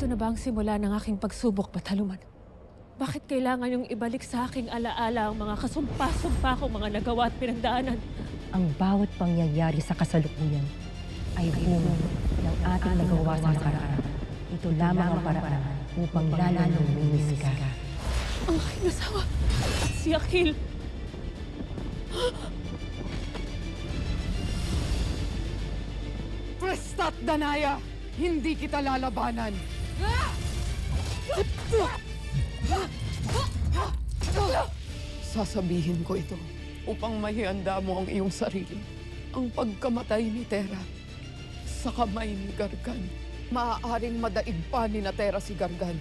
Ito na ba ang simula ng aking pagsubok, Bataluman? Bakit kailangan yung ibalik sa aking alaala ang mga kasumpa-sumpa kong mga nagawa at pinagdaanan? Ang bawat pangyayari sa kasalukuyan ay bunga ng ating nagawa sa nakaraan. Ito lamang ang paraan upang lalong luminis ka. Ang aking asawa at si Akil. Prestat Danaya! Hindi kita lalabanan! Sasabihin ko ito upang mahihanda mo ang iyong sarili. Ang pagkamatay ni Tera sa kamay ni Gargan. Maaaring madaig pa ni Natera si Gargan.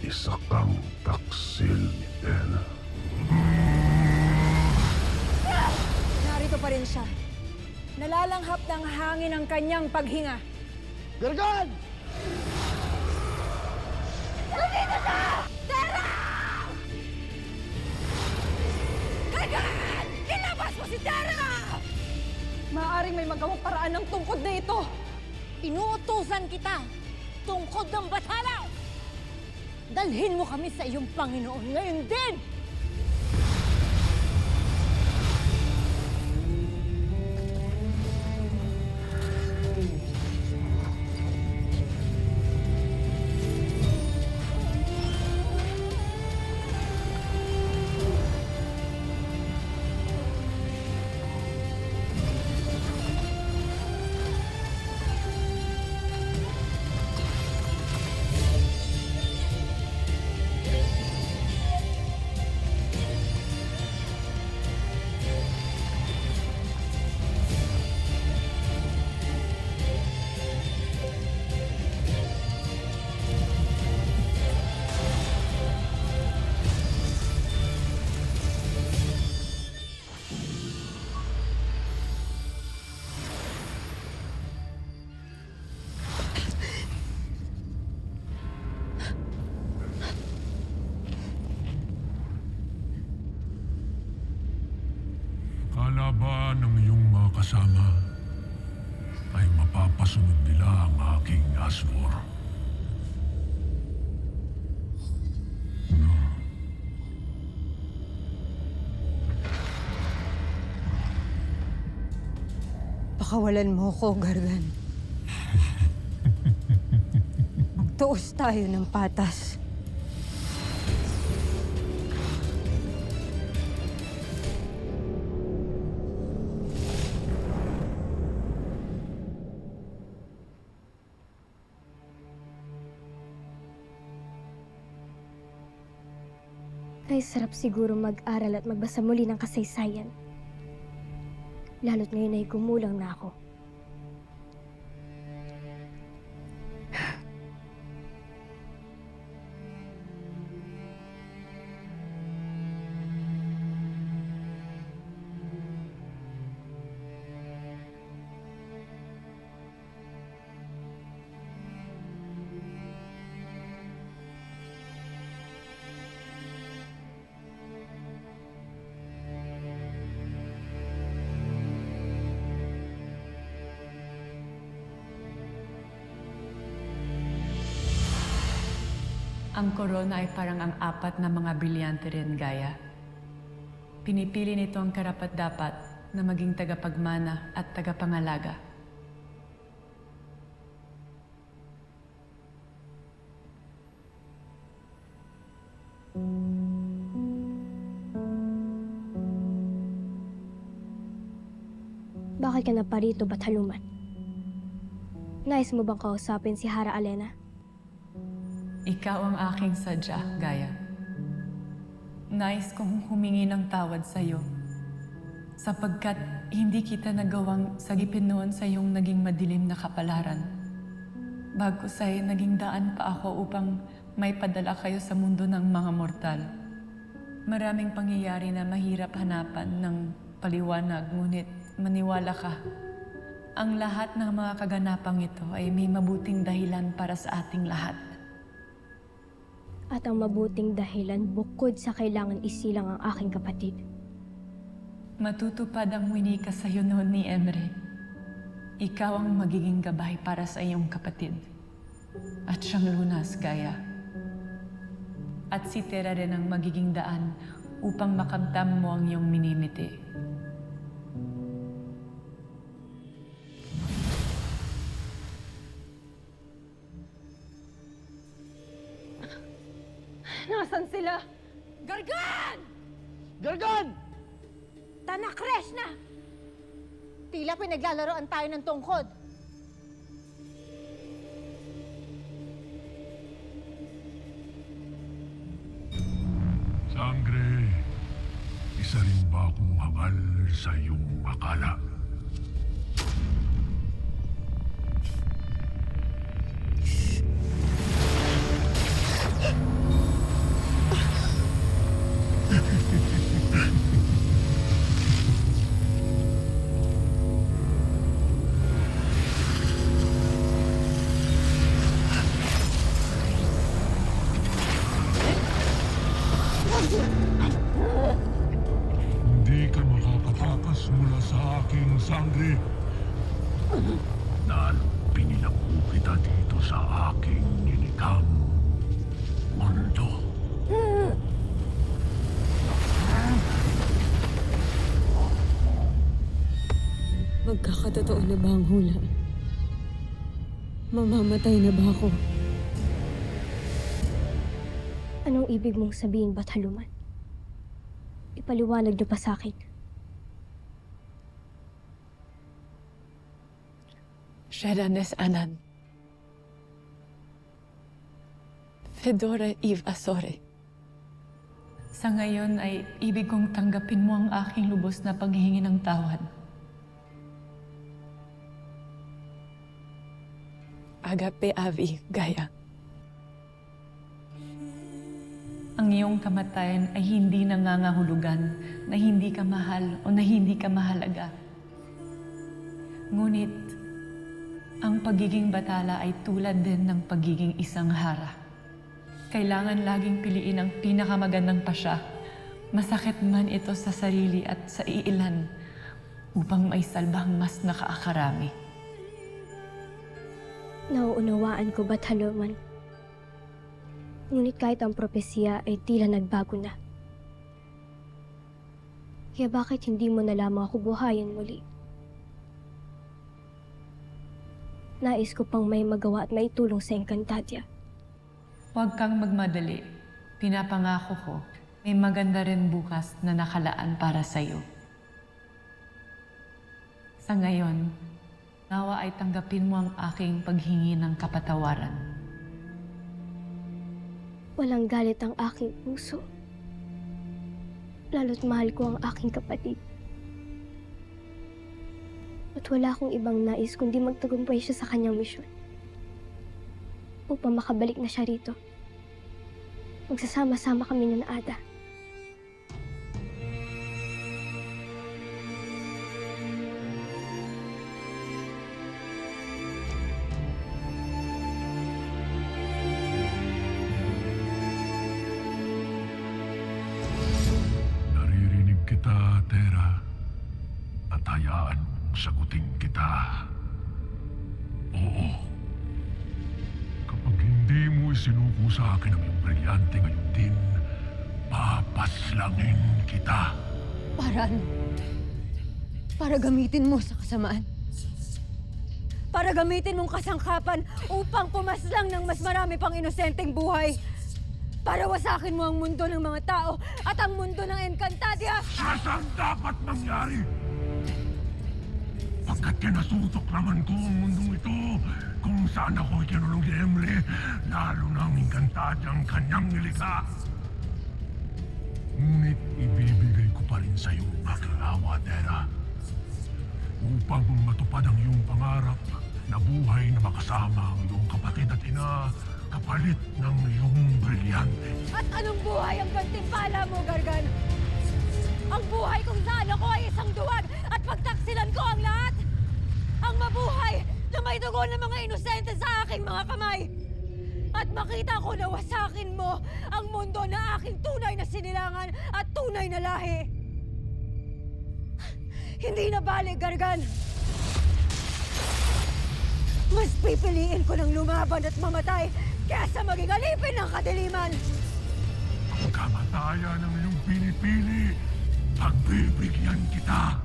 Isa kang taksil ni Tena. Narito pa rin siya. Nalalanghap ng hangin ang kanyang paghinga. Gargan! Maaaring may magawang paraan ng tungkod na ito. Inuutusan kita, tungkod ng bathala! Dalhin mo kami sa iyong Panginoon ngayon din! Akala ba ng iyong mga kasama ay mapapasunod nila ang aking Asfor? Pakawalan mo ko, Gargan. Magtuos tayo ng patas. Ay sarap siguro mag-aral at magbasa muli ng kasaysayan. Lalo't ngayon ay gumulang na ako. Ang korona ay parang ang apat na mga brilyante rin, Gaia. Pinipili nito ang karapat-dapat na maging tagapagmana at tagapangalaga. Bakit ka na parito, Bataluman? Nais mo bang kausapin si Hara Alena? Ikaw ang aking sadya, Gaia. Nais kong humingi ng tawad sa iyo sapagkat hindi kita nagawang sagipin noon sa iyong naging madilim na kapalaran. Bagkus ay naging daan pa ako upang may padala kayo sa mundo ng mga mortal. Maraming pangyayari na mahirap hanapan ng paliwanag, ngunit maniwala ka. Ang lahat ng mga kaganapang ito ay may mabuting dahilan para sa ating lahat. At ang mabuting dahilan bukod sa kailangan isilang ang aking kapatid. Matutupad ang winika sa iyo noon ni Emre. Ikaw ang magiging gabay para sa iyong kapatid. At siyang lunas, Gaya. At si Tera rin ang magiging daan upang makamtam mo ang iyong minimiti. Nasaan sila? Gargan! Gargan! Tanakresh na! Tila pinaglalaroan tayo ng tungkod. Sangre, isa rin ba akong hangal sa iyong akala? Hindi ka makakatakas mula sa aking sangre. Dahil pinilanggo kita dito sa aking nilikang mundo. Magkakatotoo na ba ang hula? Mamamatay na ba ako? Anong ibig mong sabihin, Bataluman? Ipaliwanag niyo pa sa akin. Sheranes Anan. Fedora Eve Azore. Sa ngayon ay ibig kong tanggapin mo ang aking lubos na paghihingi ng tawad. Agape Avi, Gaya. Ang iyong kamatayan ay hindi nangangahulugan na hindi ka mahal o na hindi ka mahalaga. Ngunit, ang pagiging batala ay tulad din ng pagiging isang hara. Kailangan laging piliin ang pinakamagandang pasya, masakit man ito sa sarili at sa iilan, upang maisalbang mas nakaakarami. Nauunawaan ko, Bataluman. Ngunit kahit ang propesya ay tila nagbago na. Kaya bakit hindi mo na lamang ako buhayin muli? Nais ko pang may magawa at may tulong sa Encantadia. Huwag kang magmadali. Pinapangako ko, may maganda rin bukas na nakalaan para sa'yo. Sa ngayon, nawa ay tanggapin mo ang aking paghingi ng kapatawaran. Walang galit ang aking puso. Lalo't mahal ko ang aking kapatid. At wala akong ibang nais kundi magtagumpay siya sa kanyang misyon. Upang makabalik na siya rito. Magsasama-sama kami ng Ada. Naririnig kita, Tera. At hayaan mong sagutin kita. Oo. Kapag hindi mo isinuko sa akin ang iyong brilyante ngayon din, papaslangin kita. Para ano? Para gamitin mo sa kasamaan. Para gamitin mong kasangkapan upang pumaslang ng mas marami pang inosenteng buhay. Para wasakin mo ang mundo ng mga tao at ang mundo ng Encantadia. Saan dapat mangyari? Pagkat kinasutok naman ko ang mundong ito, kung saan ako ikinulong ni Emily, lalo na ang Encantadyang kanyang nilikha. Ngunit ibibigay ko pa rin sa iyo ang aking awa, Tera. Upang matupad ang iyong pangarap na buhay na makasama ang iyong kapatid at ina, kapalit ng iyong brilyante. At anong buhay ang gantimpala mo, Gargan? Ang buhay kung saan ako ay isang duwag at pagtaksilan ko ang lahat. Ang mabuhay na may dugo ng mga inosente sa aking mga kamay. At makita ko na wasakin mo ang mundo na aking tunay na sinilangan at tunay na lahi. Hindi na bali, Gargan. Mas pipiliin ko ng lumaban at mamatay kesa maging alipin ng kadiliman! Ang kamatayan ng iyong pinipili, pagbibigyan kita.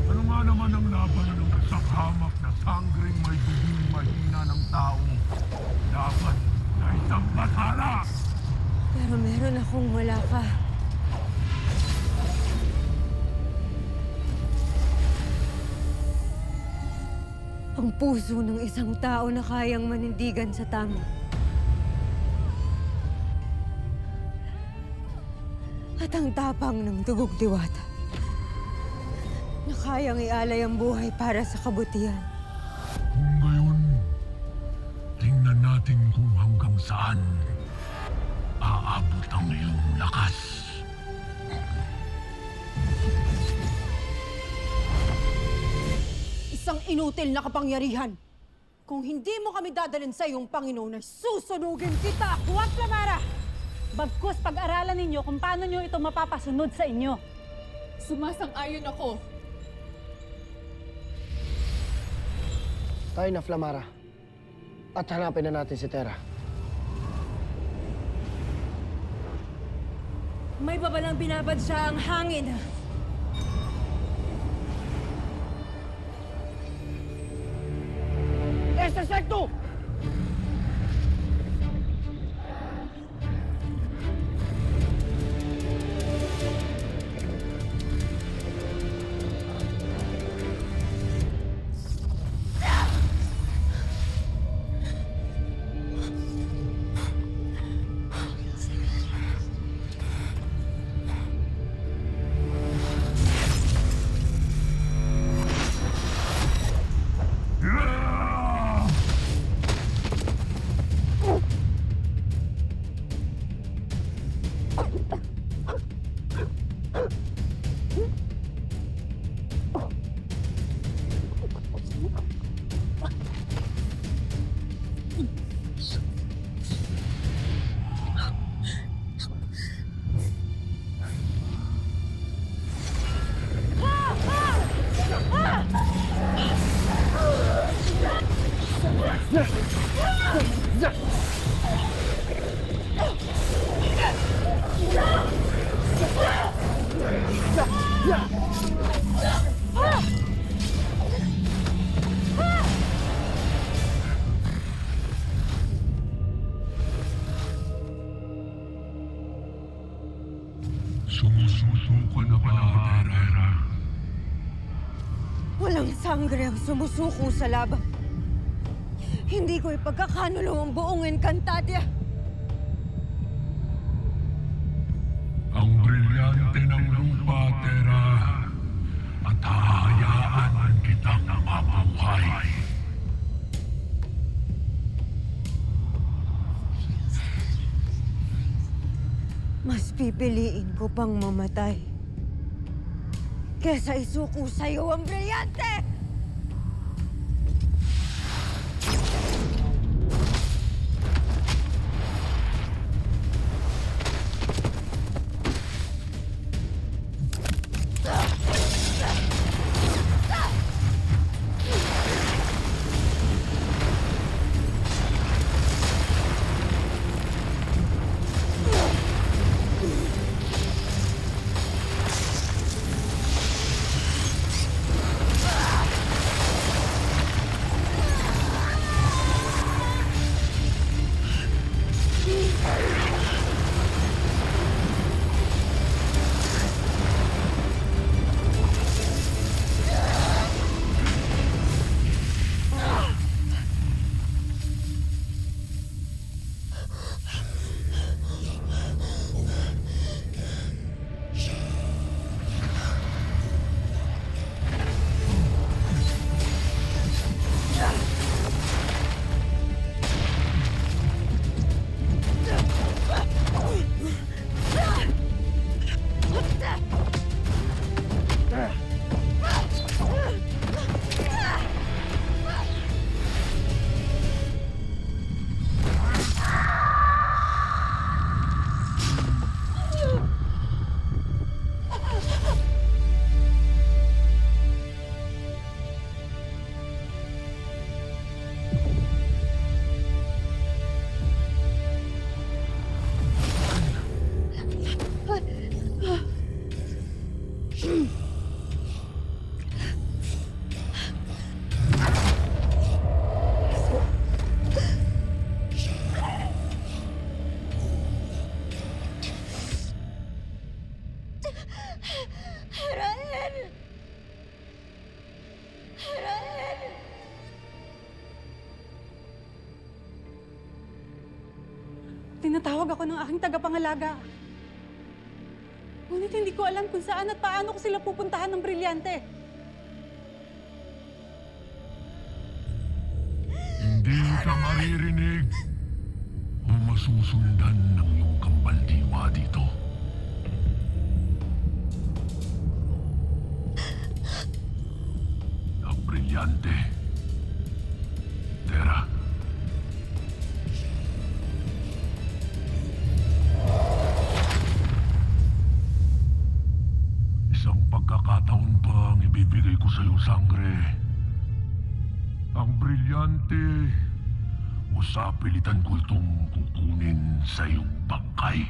Ano nga naman ang laban ng sakhamak na sanggring may duging mahina ng taong laban na isang bathala? Pero meron akong wala ka. Ang puso ng isang tao na kayang manindigan sa tama. At ang tapang ng dugog diwata na kayang ialay ang buhay para sa kabutihan. Kung gayon, tingnan natin kung hanggang saan aabot ang iyong lakas. Isang inutil na kapangyarihan. Kung hindi mo kami dadalhin sa iyong Panginoon, ay susunugin kita! Huwag, Flamara! Bagkus pag-aralan ninyo kung paano nyo ito mapapasunod sa inyo. Sumasang-ayon ako. Tayo na, Flamara. At hanapin na natin si Terra. May babalang binabad siya ang hangin. Este Secto! Sumusuko na ba, Terra? Walang sangre ang sumusuko sa laban. Hindi ko ipagkakanulo ang buong Encantadia. Ang brilyante ng lupa, Terra, at hahayaan kitang mabuhay. Mas pipiliin ko pang mamatay kesa isuko sa'yo ang brilyante! Tinatawag ako ng aking tagapangalaga. Ngunit hindi ko alam kung saan at paano ko sila pupuntahan ng brilyante. Hindi ka maririnig o masusundan ng iyong kambaldiwa dito. Ang brilyante. Tera. Isang pagkakataon pa ang ibibigay ko sa iyo, Sangre. Ang brilyante o sa pilitan ko itong kukunin sa iyong bangkay.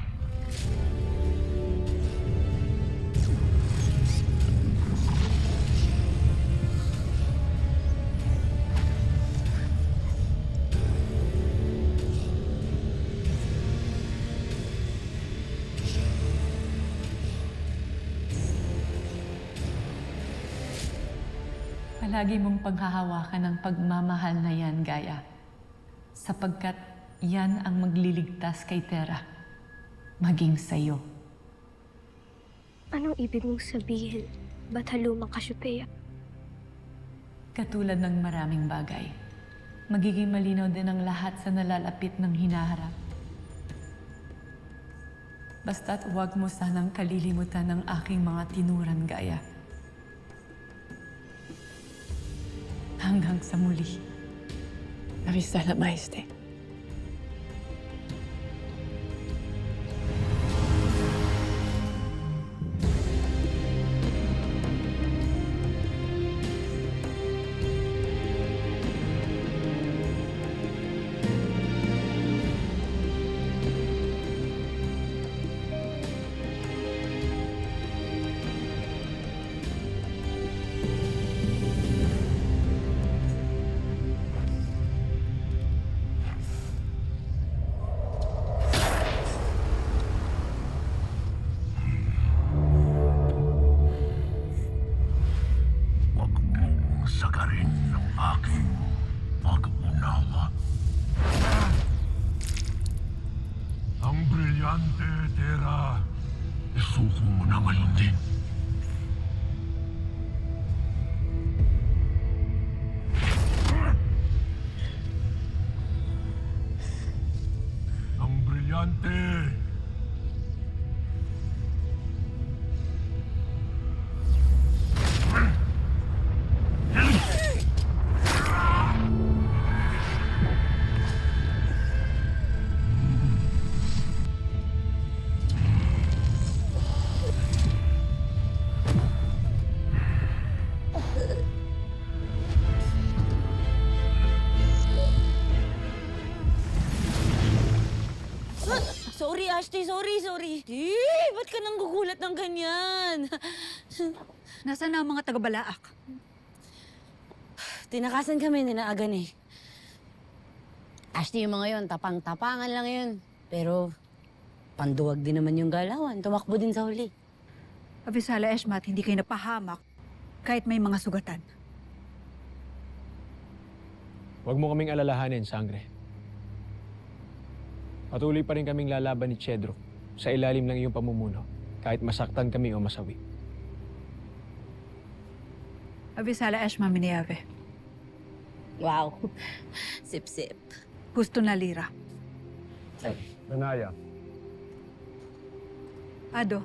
Palagi mong paghahawakan ng pagmamahal na yan, Gaia. Sapagkat yan ang magliligtas kay Tera. Maging sa'yo. Anong ibig mong sabihin, Batalumang Cassiopeia? Katulad ng maraming bagay, magiging malinaw din ang lahat sa nalalapit ng hinaharap. Basta't huwag mo sanang kalilimutan ang aking mga tinuran, Gaia. Hanggang sa muli. Avisa la Maestre. Sagarin ng aking pag-unawa. Ang brilyante, Tera, isuko mo na ngayon din. Ang brilyante, Sorry, Ashley. Sorry. Ba't ka nang gugulat ng ganyan? Nasaan na ang mga taga-Balaak? Tinakasan kami, ninaagan eh. Ashley, yung mga yon, tapang-tapangan lang yun. Pero, panduwag din naman yung galawan. Tumakbo din sa huli. Avisala Eshmat, hindi kayo napahamak kahit may mga sugatan. Huwag mo kaming alalahanin, Sangre. Patuloy pa rin kaming lalaban ni Cedro sa ilalim ng iyong pamumuno, kahit masaktan kami o masawi. Avisala Eshma Miniave. Wow. Sip-sip. Gusto na Lira. Nanaya. Ado,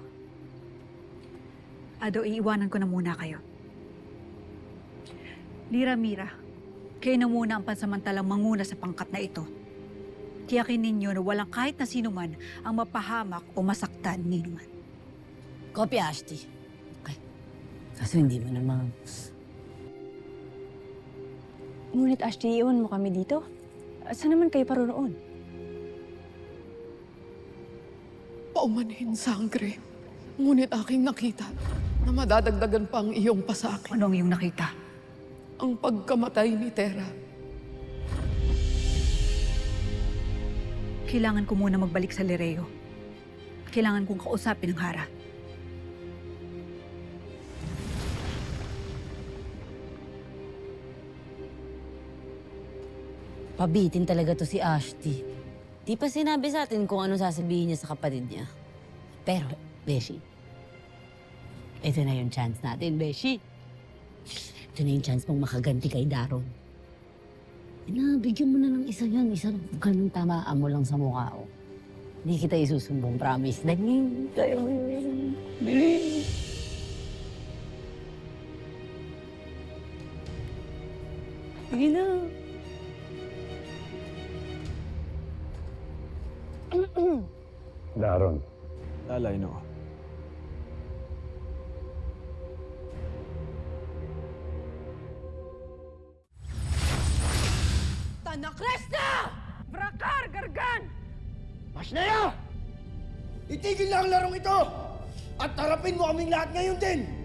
iiwanan ko na muna kayo. Lira Mira, kayo na muna ang pansamantalang manguna sa pangkat na ito. Tiyakin ninyo na walang kahit na sino man ang mapahamak o masaktan ninuman. Kopya, Ashley. Okay. Kaso hindi mo naman. Ngunit Ashley, iwan mo kami dito. Saan naman kayo paroroon? Paumanhin, Sangre. Ngunit aking nakita na madadagdagan pa ang iyong pasakit. Ano ang iyong nakita? Ang pagkamatay ni Tera. Kailangan ko muna magbalik sa Lireo. Kailangan kong kausapin ang Hara. Pabitin talaga to si Ashti. Di pa sinabi sa atin kung ano sasabihin niya sa kapatid niya. Pero, Beshi, ito na yung chance natin, Beshi. Ito na yung chance mong makaganti kay Daron. Bigyan mo na ng isa yan. Isa lang. Ganun tamaan mo lang sa mukha ko. Hindi kita isusumbong, promise. Dali, kaya mo yun. Dali. Sige na. Daron, Lalay, no. Tanakres na! Brakar, Gargan! Masnaya! Itigil na ang larong ito! At harapin mo kaming lahat ngayon din!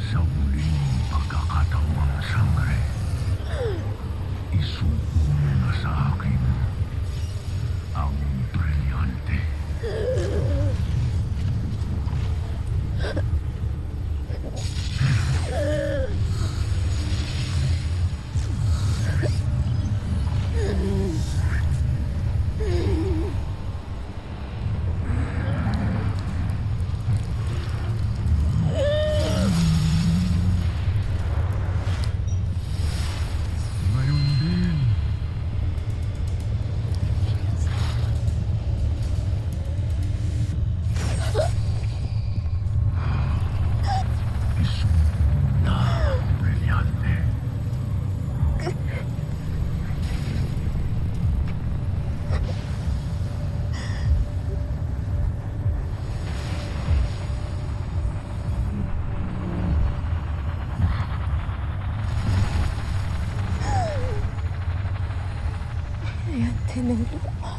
sa muling pagkakataong sangre, isuko mo na sa akin ang brilyante. Ngayon din. Isuko na ang brilyante. Ayan, tinuro ka.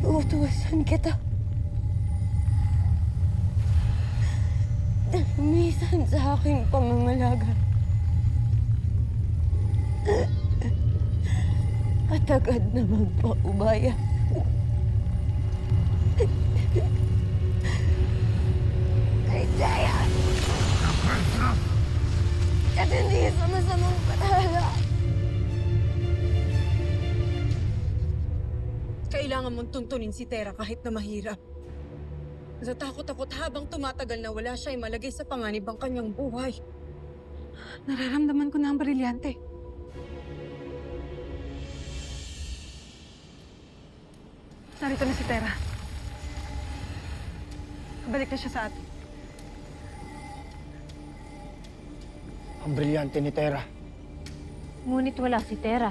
Uutusan kita. Lumisan sa aking pangangalaga. At agad na magpaubaya. Kay Dayan! At hindi sa masamang panala. Kailangan mong tuntunin si Tera kahit na mahirap. Natakot-takot habang tumatagal na wala siya ay malagay sa panganib ang kanyang buhay. Nararamdaman ko na ang brilyante. Narito na si Tera. Balik na siya sa atin. Ang brilyante ni Tera. Ngunit wala si Tera.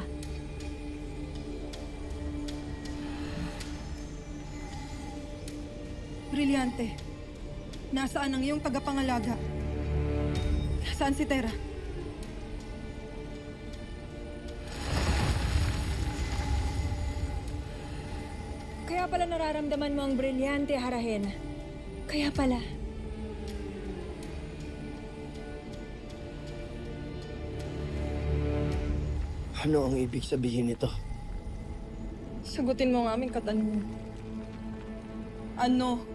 Brilyante. Nasaan ang iyong tagapangalaga? Nasaan si Tera? Kaya pala nararamdaman mo ang brilyante, Harahen. Kaya pala. Ano ang ibig sabihin nito? Sagutin mo ang aming katanungan. Ano?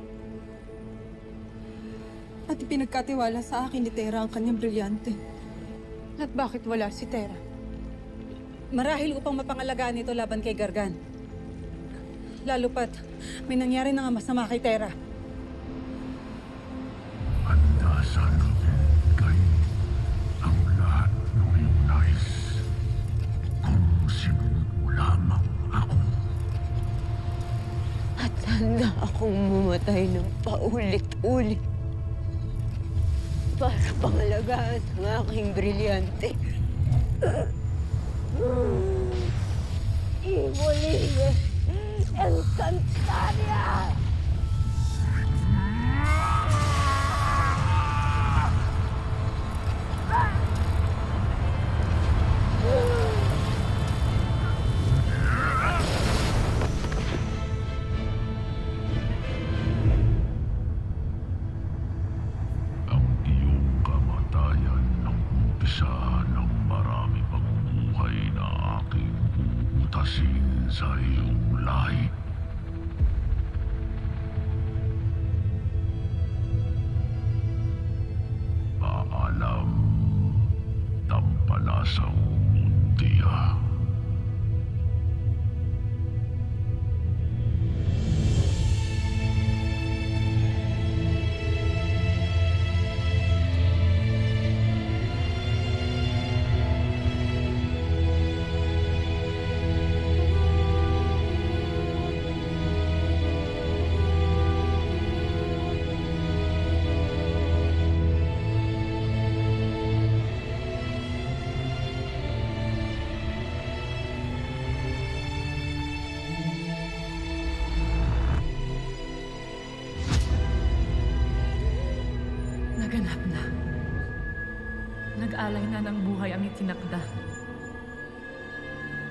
At ipinagkatiwala sa akin ni Tera ang kanyang brilyante. At bakit wala si Tera? Marahil upang mapangalagaan ito laban kay Gargan. Lalo pat, may nangyari na nga masama kay Tera. Handa sana kay ang lahat ng iyong nais. Kung sinunod mo lamang ako. At handa akong mamatay ng paulit-ulit para pangalagaan ang aking brilyante. Ibolile Encantaria! Ang iyong kamatayan ng umpisa ng marami pang buhay na aking uutasin sa iyong lahi. Paalam, tampalasang mundiya. Naganap na. Nag-alay na ng buhay ang itinakda.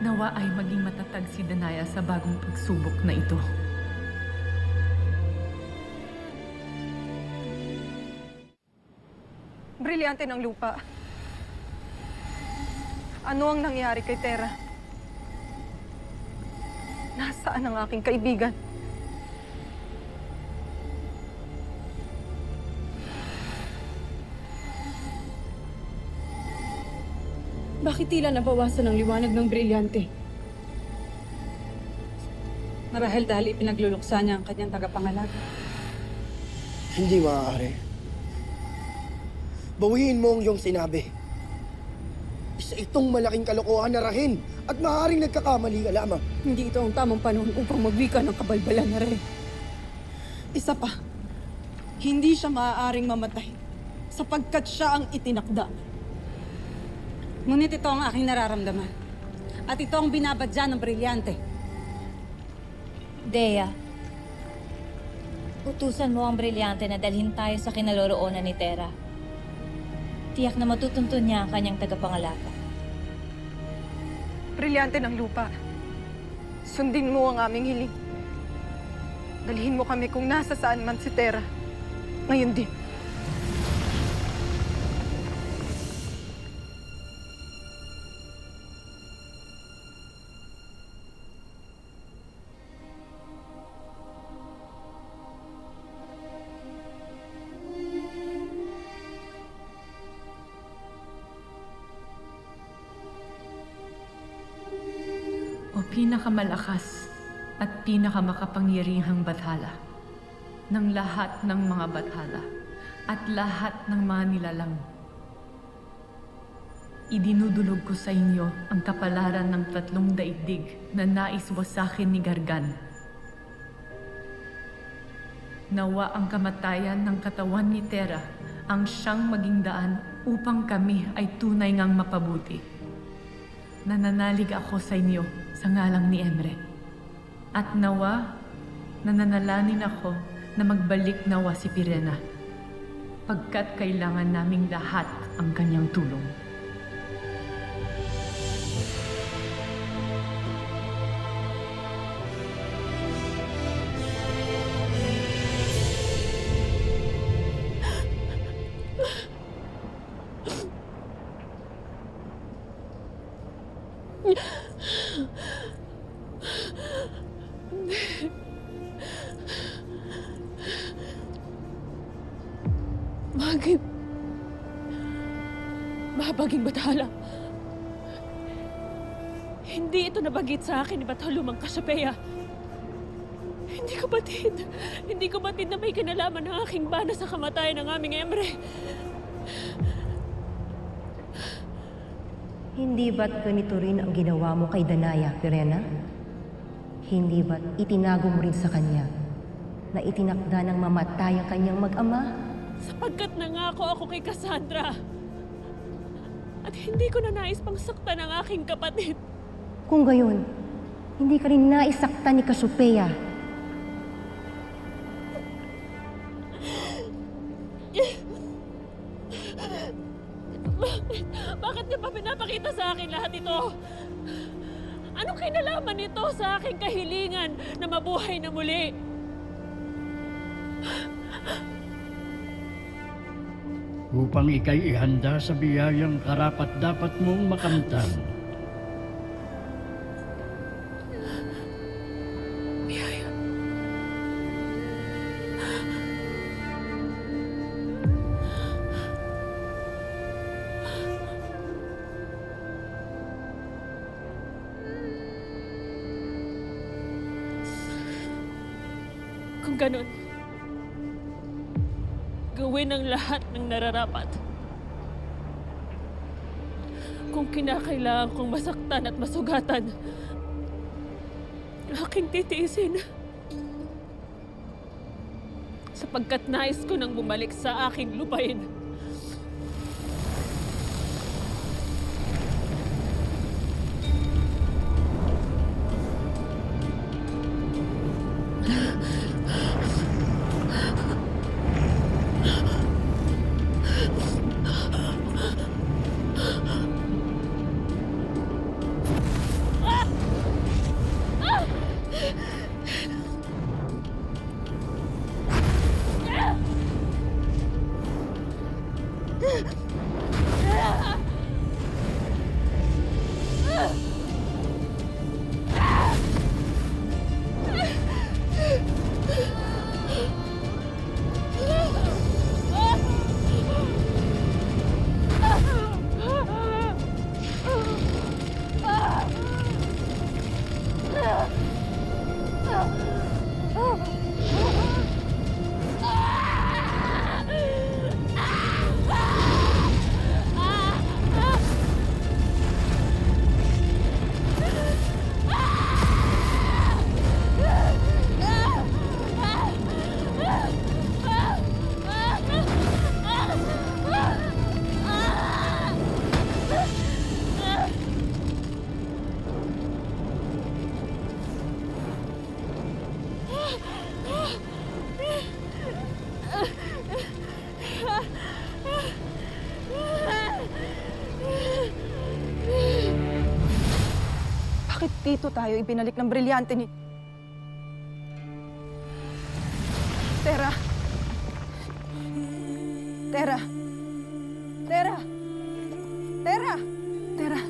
Nawa ay maging matatag si Danaya sa bagong pagsubok na ito. Brilyante ng lupa. Ano ang nangyari kay Tera? Nasaan ang aking kaibigan? Bakit tila nabawasan ang liwanag ng brilyante? Marahil dahil ipinagluluksa niya ang kanyang tagapangalaga. Hindi maaari. Bawiin mo ang iyong sinabi. Isa itong malaking kalokohan na Rahin at maaaring nagkakamali ka lamang. Hindi ito ang tamang panahon upang magwika ng kabalbalan na rin. Isa pa, hindi siya maaaring mamatay sapagkat siya ang itinakda. Ngunit ito ang aking nararamdaman. At ito ang binabadya ng brilyante. Dea, utusan mo ang brilyante na dalhin tayo sa kinaloroonan ni Tera. Tiyak na matutuntun niya ang kanyang tagapangalaga. Brilyante ng lupa. Sundin mo ang aming hiling. Dalhin mo kami kung nasa saan man si Tera. Ngayon din. O pinakamalakas at pinakamakapangyarihang bathala ng lahat ng mga bathala at lahat ng mga nilalang. Idinudulog ko sa inyo ang kapalaran ng 3 daigdig na nais wasakin ni Gargan. Nawa ang kamatayan ng katawan ni Tera ang siyang maging daan upang kami ay tunay ngang mapabuti. Nananalig ako sa inyo sa ngalang ni Emre. At nawa, nananalanin ako na magbalik nawa si Pirena, pagkat kailangan naming lahat ang kanyang tulong. Maging... Mabaging Bathala. Hindi ito nabagit sa akin ni Batalumang Cassiopeia. Hindi ko batid. Hindi ko batid na may kinalaman ng aking bana sa kamatayan ng aming Emre. Hindi ba't ganito rin ang ginawa mo kay Danaya, Pirena? Hindi ba't itinago mo rin sa kanya na itinakda ng mamatay ang kanyang mag-ama? Sapagkat nangako ako kay Cassandra. At hindi ko na nais pang saktan ang aking kapatid. Kung gayon, hindi ka rin naisaktan ni Cassiopeia. Bakit niya pa pinapakita sa akin lahat ito? Anong kinalaman nito sa aking kahilingan na mabuhay na muli? Upang ikay ihanda sa biyayang karapat-dapat mong makamtan. Biyaya. Kung ganun, gawin ang lahat ng nararapat. Kung kinakailangan kong masaktan at masugatan, aking titiisin. Sapagkat nais ko nang bumalik sa aking lupain. Bakit dito tayo ibinalik ng brilyante ni... Tera! Tera! Tera! Tera! Tera!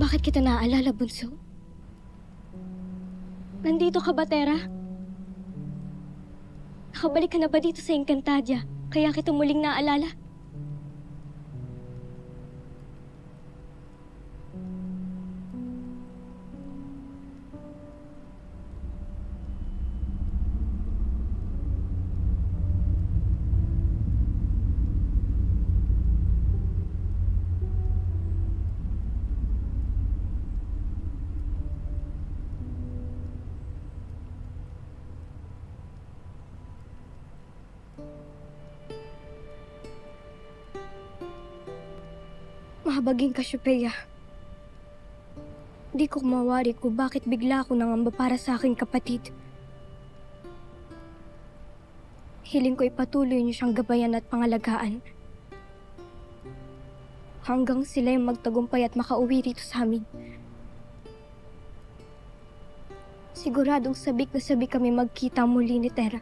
Bakit kita naaalala, Bunso? Nandito ka ba, Tera? Nakabalik ka na ba dito sa Encantadia? Kaya kita muling naaalala? Mahabaging Cassiopeia. Di ko mawari kung bakit bigla ako nangamba para sa aking kapatid. Hiling ko ipatuloy niyo siyang gabayan at pangalagaan. Hanggang sila yung magtagumpay at makauwi rito sa amin. Siguradong sabik na sabik kami magkita muli ni Tera.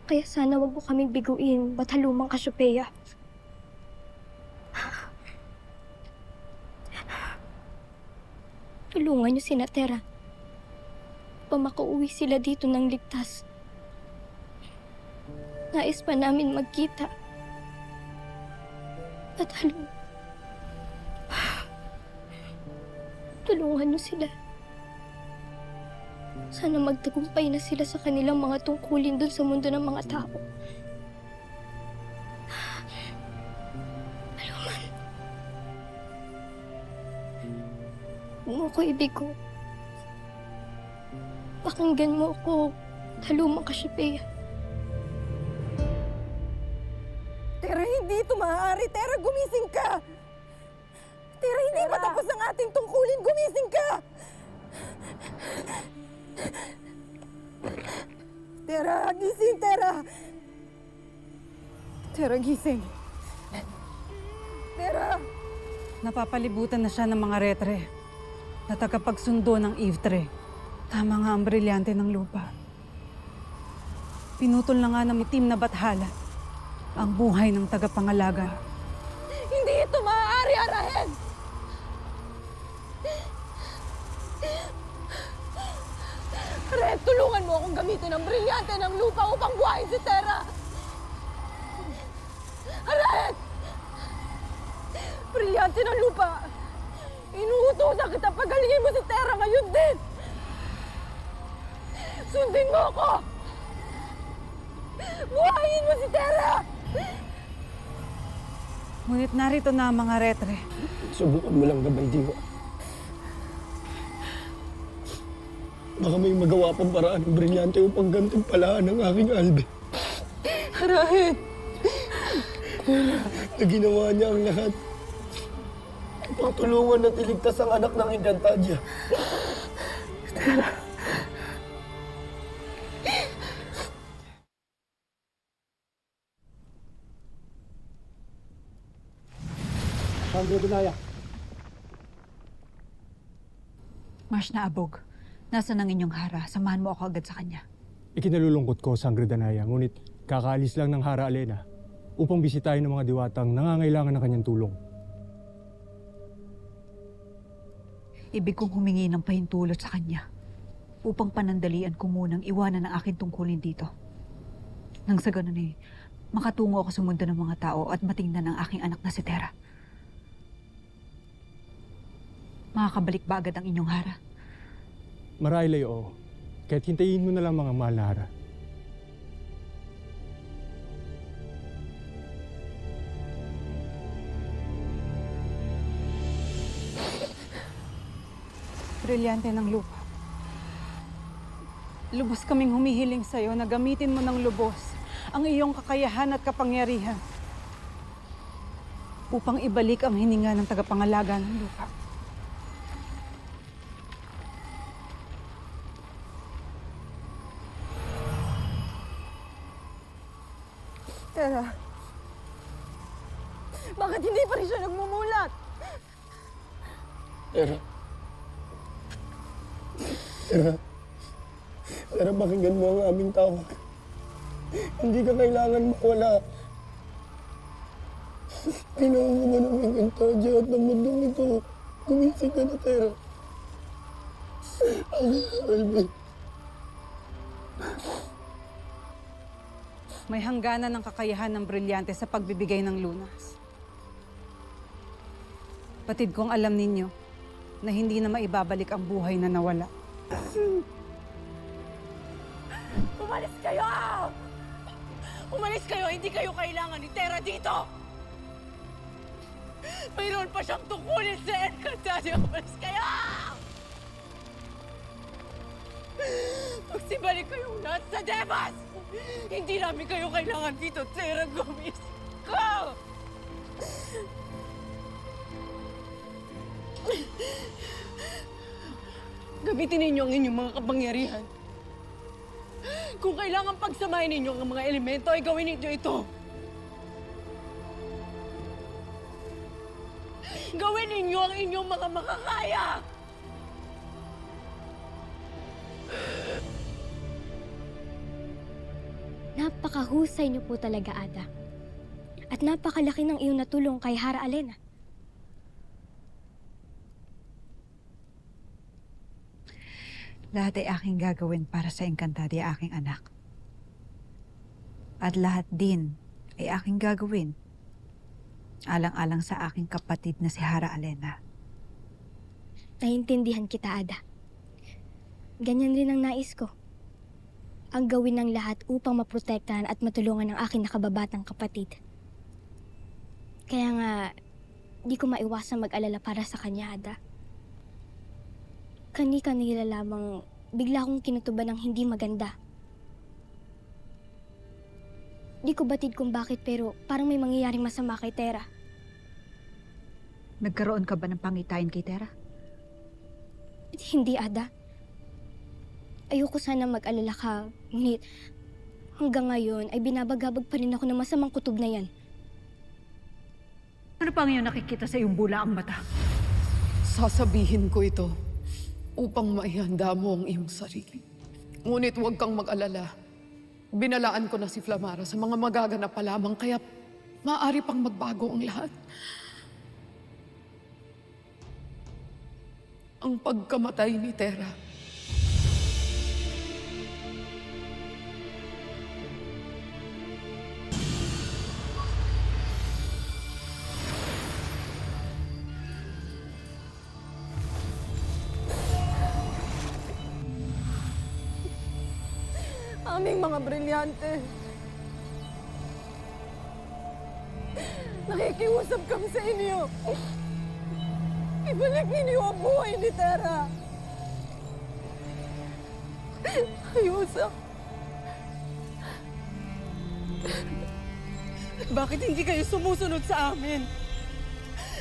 Kaya sana wag mo kaming biguin, Batalumang Cassiopeia. Tulungan niyo sina Tera. Makauwi sila dito ng ligtas. Nais pa namin magkita. At tulungan niyo sila. Sana magtagumpay na sila sa kanilang mga tungkulin dun sa mundo ng mga tao. Huwag mo ko ibigo. Pakinggan mo ako, Talumang Cassiopeia. Tera, hindi ito maaari. Tera, gumising ka! Tera, hindi pa tapos ang ating tungkulin. Gumising ka! Tera, gising, Tera! Tera, gising. Tera! Napapalibutan na siya ng mga retre na tagapagsundo ng Ivtre. Tama nga ang brilyante ng lupa. Pinutol na nga ng itim na bathala ang buhay ng tagapangalaga. Hindi ito maaari, Arahen! Red, tulungan mo akong gamitin ang brilyante ng lupa upang buhayin si Tera! Arahen! Brilyante ng lupa! Inuutosan kita pagalingin mo si Tera ngayon din! Sundin mo ako! Buhayin mo si Tera! Ngunit narito na ang mga retre. Subukan mo lang, Gabay Diwa. Baka may magawa pang paraan ng brilyante upang gantimpalaan ang aking Albe. Arahen! Na ginawa niya ang lahat upang tulungan at iligtas ang anak ng Encantadia. Sandra Dunaya. Marsh na abog. Nasaan ang inyong hara? Samahan mo ako agad sa kanya. Ikinalulungkot ko, Sangre Danaya, ngunit kakaalis lang ng Hara Alena upang bisitahin ng mga diwatang nangangailangan ng kanyang tulong. Ibig kong humingi ng pahintulot sa kanya upang panandalian ko munang iwanan ang aking tungkulin dito. Nang sa ganun makatungo ako sa mundo ng mga tao at matingnan ang aking anak na si Tera. Makakabalik ba agad ang inyong hara? Marahil ay oo. Kaya't hintayin mo na lang mga mahal na Hara. Brilyante ng lupa. Lubos kaming humihiling sa'yo na gamitin mo ng lubos ang iyong kakayahan at kapangyarihan upang ibalik ang hininga ng tagapangalaga ng lupa. Tera, bakit hindi pa rin siya nagmumulat? Tera, pakinggan mo ang aming tawag. Hindi ka kailangan mawala. Pinuho mo ng Encantadia at ng mundong ito. Gumising ka na, Tera. Alvin. May hangganan ng kakayahan ng brilyante sa pagbibigay ng lunas. Batid kong alam ninyo na hindi na maibabalik ang buhay na nawala. Umalis kayo! Umalis kayo! Hindi kayo kailangan ni Tera dito! Mayroon pa siyang tungkulin sa Encantadia! Umalis kayo! Magsibalik kayong lahat sa Devas! Hindi namin kayo kailangan dito, Tera Gomez! Go! Gamitin ninyo ang inyong mga kapangyarihan. Kung kailangan pagsamahin ninyo ang mga elemento, ay gawin ninyo ito. Gawin ninyo ang inyong mga makakaya! Napakahusay niyo po talaga, Ada. At napakalaki ng iyong natulong kay Hara Alena. Lahat ay aking gagawin para sa Encantadia, aking anak. At lahat din ay aking gagawin alang-alang sa aking kapatid na si Hara Alena. Naintindihan kita, Ada. Ganyan rin ang nais ko. Ang gawin ng lahat upang maprotektahan at matulungan ang aking nakababatang kapatid. Kaya nga, di ko maiwasang mag-alala para sa kanya, Ada. Kani-kanila lamang bigla akong kinutuban ng hindi maganda. Di ko batid kung bakit pero parang may mangyayaring masama kay Tera. Nagkaroon ka ba ng pangitayan kay Tera? Hindi, Ada. Ayoko sana mag-alala ka, ngunit hanggang ngayon ay binabagabag pa rin ako ng masamang kutob na yan. Ano pa ngayon nakikita sa iyong bulaang mata? Sasabihin ko ito upang maihanda mo ang iyong sarili. Ngunit huwag kang mag-alala. Binalaan ko na si Flamara sa mga magaganap pa lamang kaya maaari pang magbago ang lahat. Ang pagkamatay ni Tera. Aming mga brilyante. Nakikiusap kami sa inyo. Ibalik ninyo ang buhay ni Tera. Ayusak. Bakit hindi kayo sumusunod sa amin?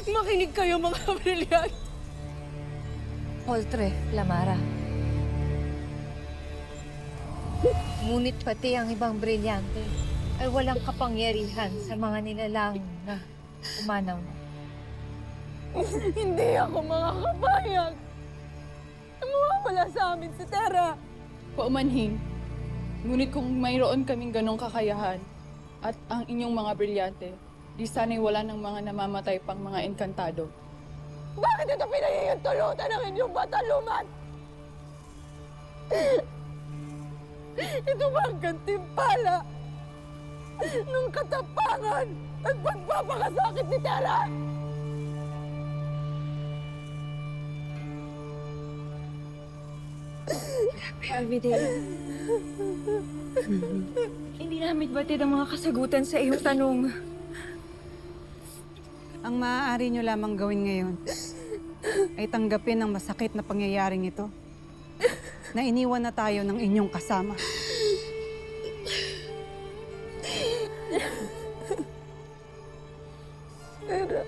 Makinig kayo mga brilyante. Poltre, Flamara. Ngunit pati ang ibang brilyante ay walang kapangyarihan sa mga nilalang na umanaw na. Hindi ako makakapayag. Mawawala sa amin si Tera. Paumanhin. Ngunit kung mayroon kaming ganong kakayahan at ang inyong mga brilyante, di sana'y wala ng mga namamatay pang mga engkantado. Bakit ito pinahihintulutan ng inyong bataluman? Ito ba ang gantimpala ng katapangan at pagpapakasakit ni Tera? Alvidea. Hindi namin batid ang mga kasagutan sa iyong tanong. Ang maaari nyo lamang gawin ngayon ay tanggapin ang masakit na pangyayaring ito na iniwan na tayo ng inyong kasama. Tera.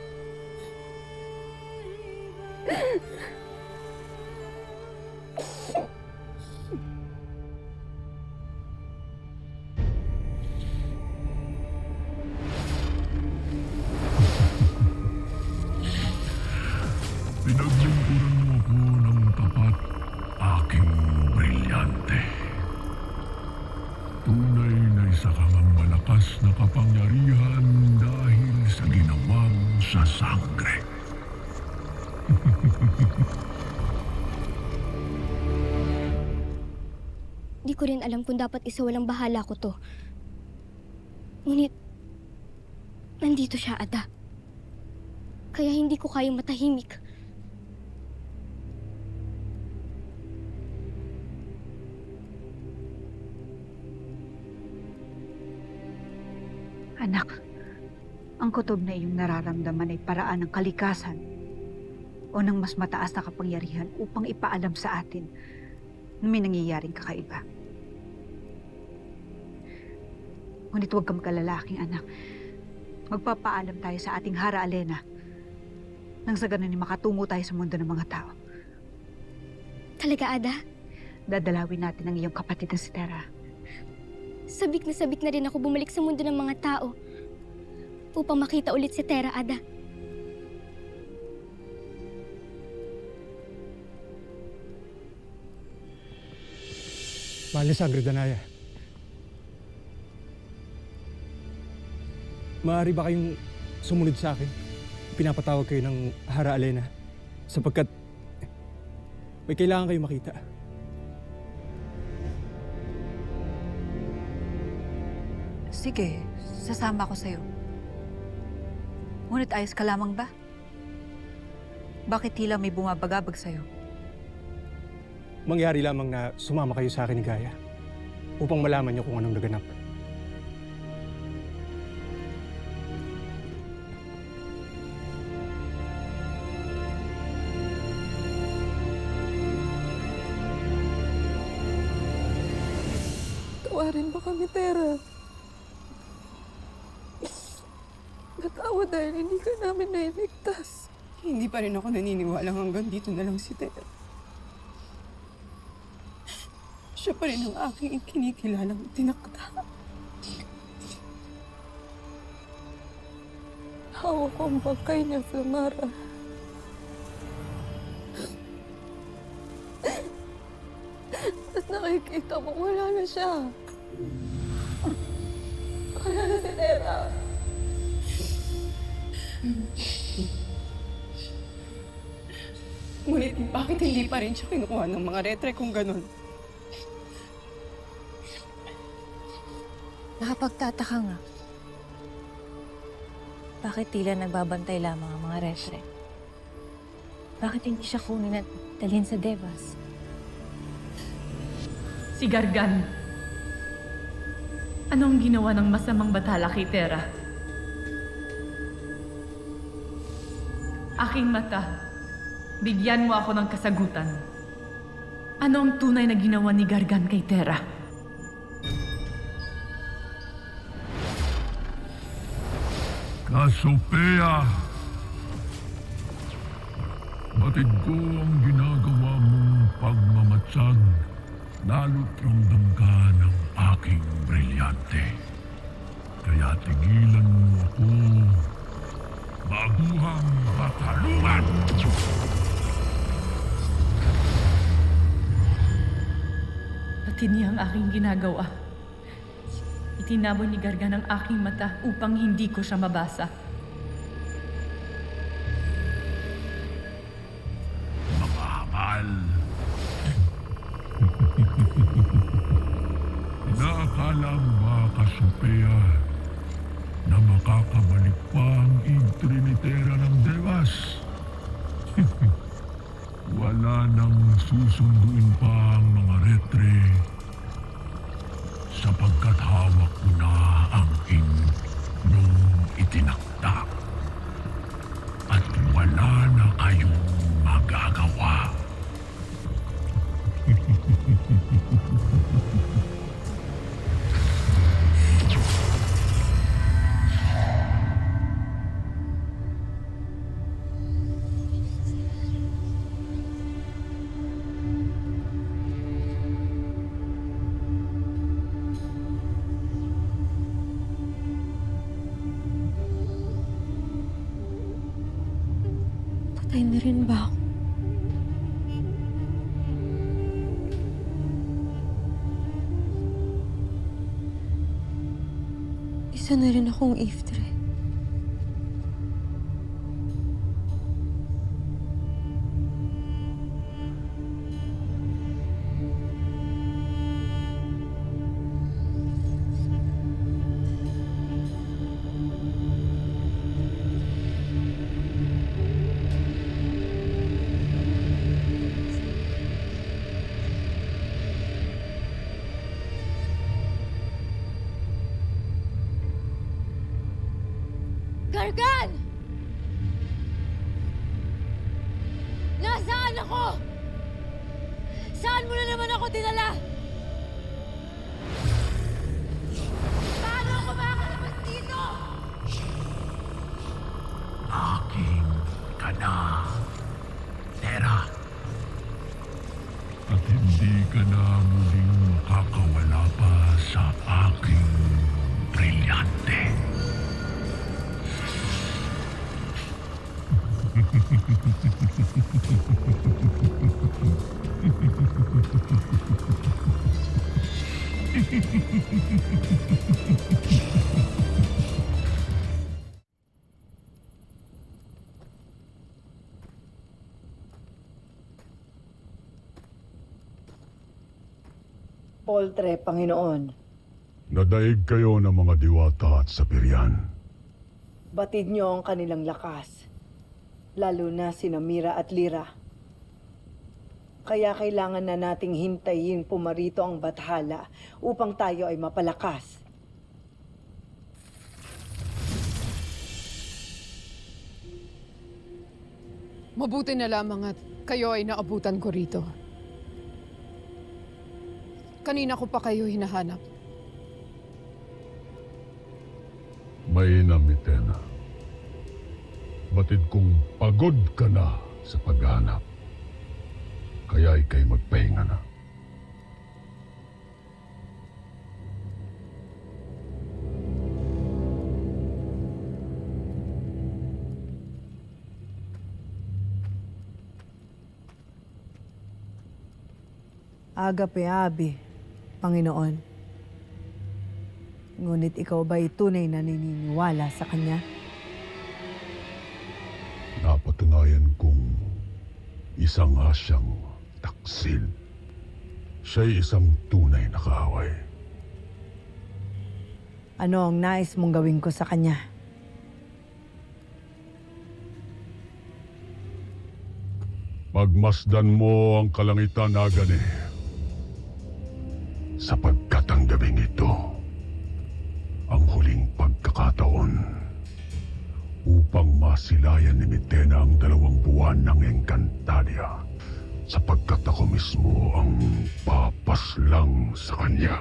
Pinaglingkuran mo ako ng tapat, aking brilyante. Tunay na isa kang ang malakas na kapangyarihan dahil sa ginawang sa sangre. Di ko rin alam kung dapat isawalang bahala ko to. Ngunit, nandito siya, Ada. Kaya hindi ko kayang matahimik. Anak, ang kutob na iyong nararamdaman ay paraan ng kalikasan o ng mas mataas na kapangyarihan upang ipaalam sa atin na may nangyayaring kakaiba. Ngunit huwag kang mag-alala, aking anak. Magpapaalam tayo sa ating Hara Alena nang sa ganun ay makatungo tayo sa mundo ng mga tao. Talaga, Ada? Dadalawin natin ang iyong kapatid na si Terra. Sabik na rin ako bumalik sa mundo ng mga tao upang makita ulit si Terra, Ada. Mahal na Sangre Danaya. Maaari ba kayong sumunod sa akin? Pinapatawag kayo ng Hara Alena sapagkat may kailangan kayong makita. Sige, sasama ko sa'yo. Ngunit ayos ka lamang ba? Bakit tila may bumabagabag sa'yo? Mangyari lamang na sumama kayo sa akin ni Gaia upang malaman niyo kung anong naganap. Tawarin mo kami, Terra. Natawa dahil hindi ka namin nailigtas. Hindi pa rin ako naniniwala hanggang dito na lang si Terra. Siya pa rin ang aking kinikilalang tinakda. Hawak ko ang bangkay niya, Flamara. At nakikita mo, wala na siya. Wala na si Terra. Ngunit bakit hindi pa rin siya kinukuha ng mga retre kung ganun? Nakapagtataka nga. Bakit tila nagbabantay lamang ang mga retre? Bakit hindi siya kunin at dalhin sa Devas? Si Gargan. Anong ginawa ng masamang batala kay Terra? Aking mata, bigyan mo ako ng kasagutan. Ano ang tunay na ginawa ni Gargan kay Terra? Cassiopeia! Batid ko ang ginagawa mong pagmamatsag, lalo't ramdam ka ng aking brilyante. Kaya tigilan mo ako, baguhang batalungan! Batid niya ang aking ginagawa. Itinabon ni Gargan ang aking mata upang hindi ko siya mabasa. Mahal. Inaakala mo ba, Cassiopeia, na makakabalik pa ang Trinitera ng Devas? Wala nang susunduin pa ang mga retre sapagkat hawak ko na ang inyong itinakda at wala na kayong magagawa. Patay na rin ba ako? Isa na rin akong Iftre. Gargan! Nasaan ako? Saan mo na naman ako dinala? Paano ako makakalabas dito? Aking ka na, Tera. At hindi ka na muling makakawala pa sa aking brilyante. Poltre, Panginoon, Nadaig kayo ng mga diwata at sapiryan. batid niyo ang kanilang lakas, lalo na sina Mira at Lira. Kaya kailangan na nating hintayin pumarito ang Bathala upang tayo ay mapalakas. Mabuti na lamang at kayo ay naabutan ko rito. Kanina ko pa kayo hinahanap. Mainam, Mitena. Batid kong pagod ka na sa paghanap. Kaya ikay magpahinga na. Agape abi, Panginoon. Ngunit ikaw ba'y tunay na naniniwala sa Kanya? Napatunayan kong isang hasyang taksil. Siya'y isang tunay na kaaway. Ano ang nais mong gawin ko sa Kanya? Pagmasdan mo ang kalangitan na gani. Sapagkat ang gabing ito, ang huling pagkakataon upang masilayan ni Mitena ang 2 buwan ng Encantadia, sapagkat ako mismo ang papaslang sa kanya.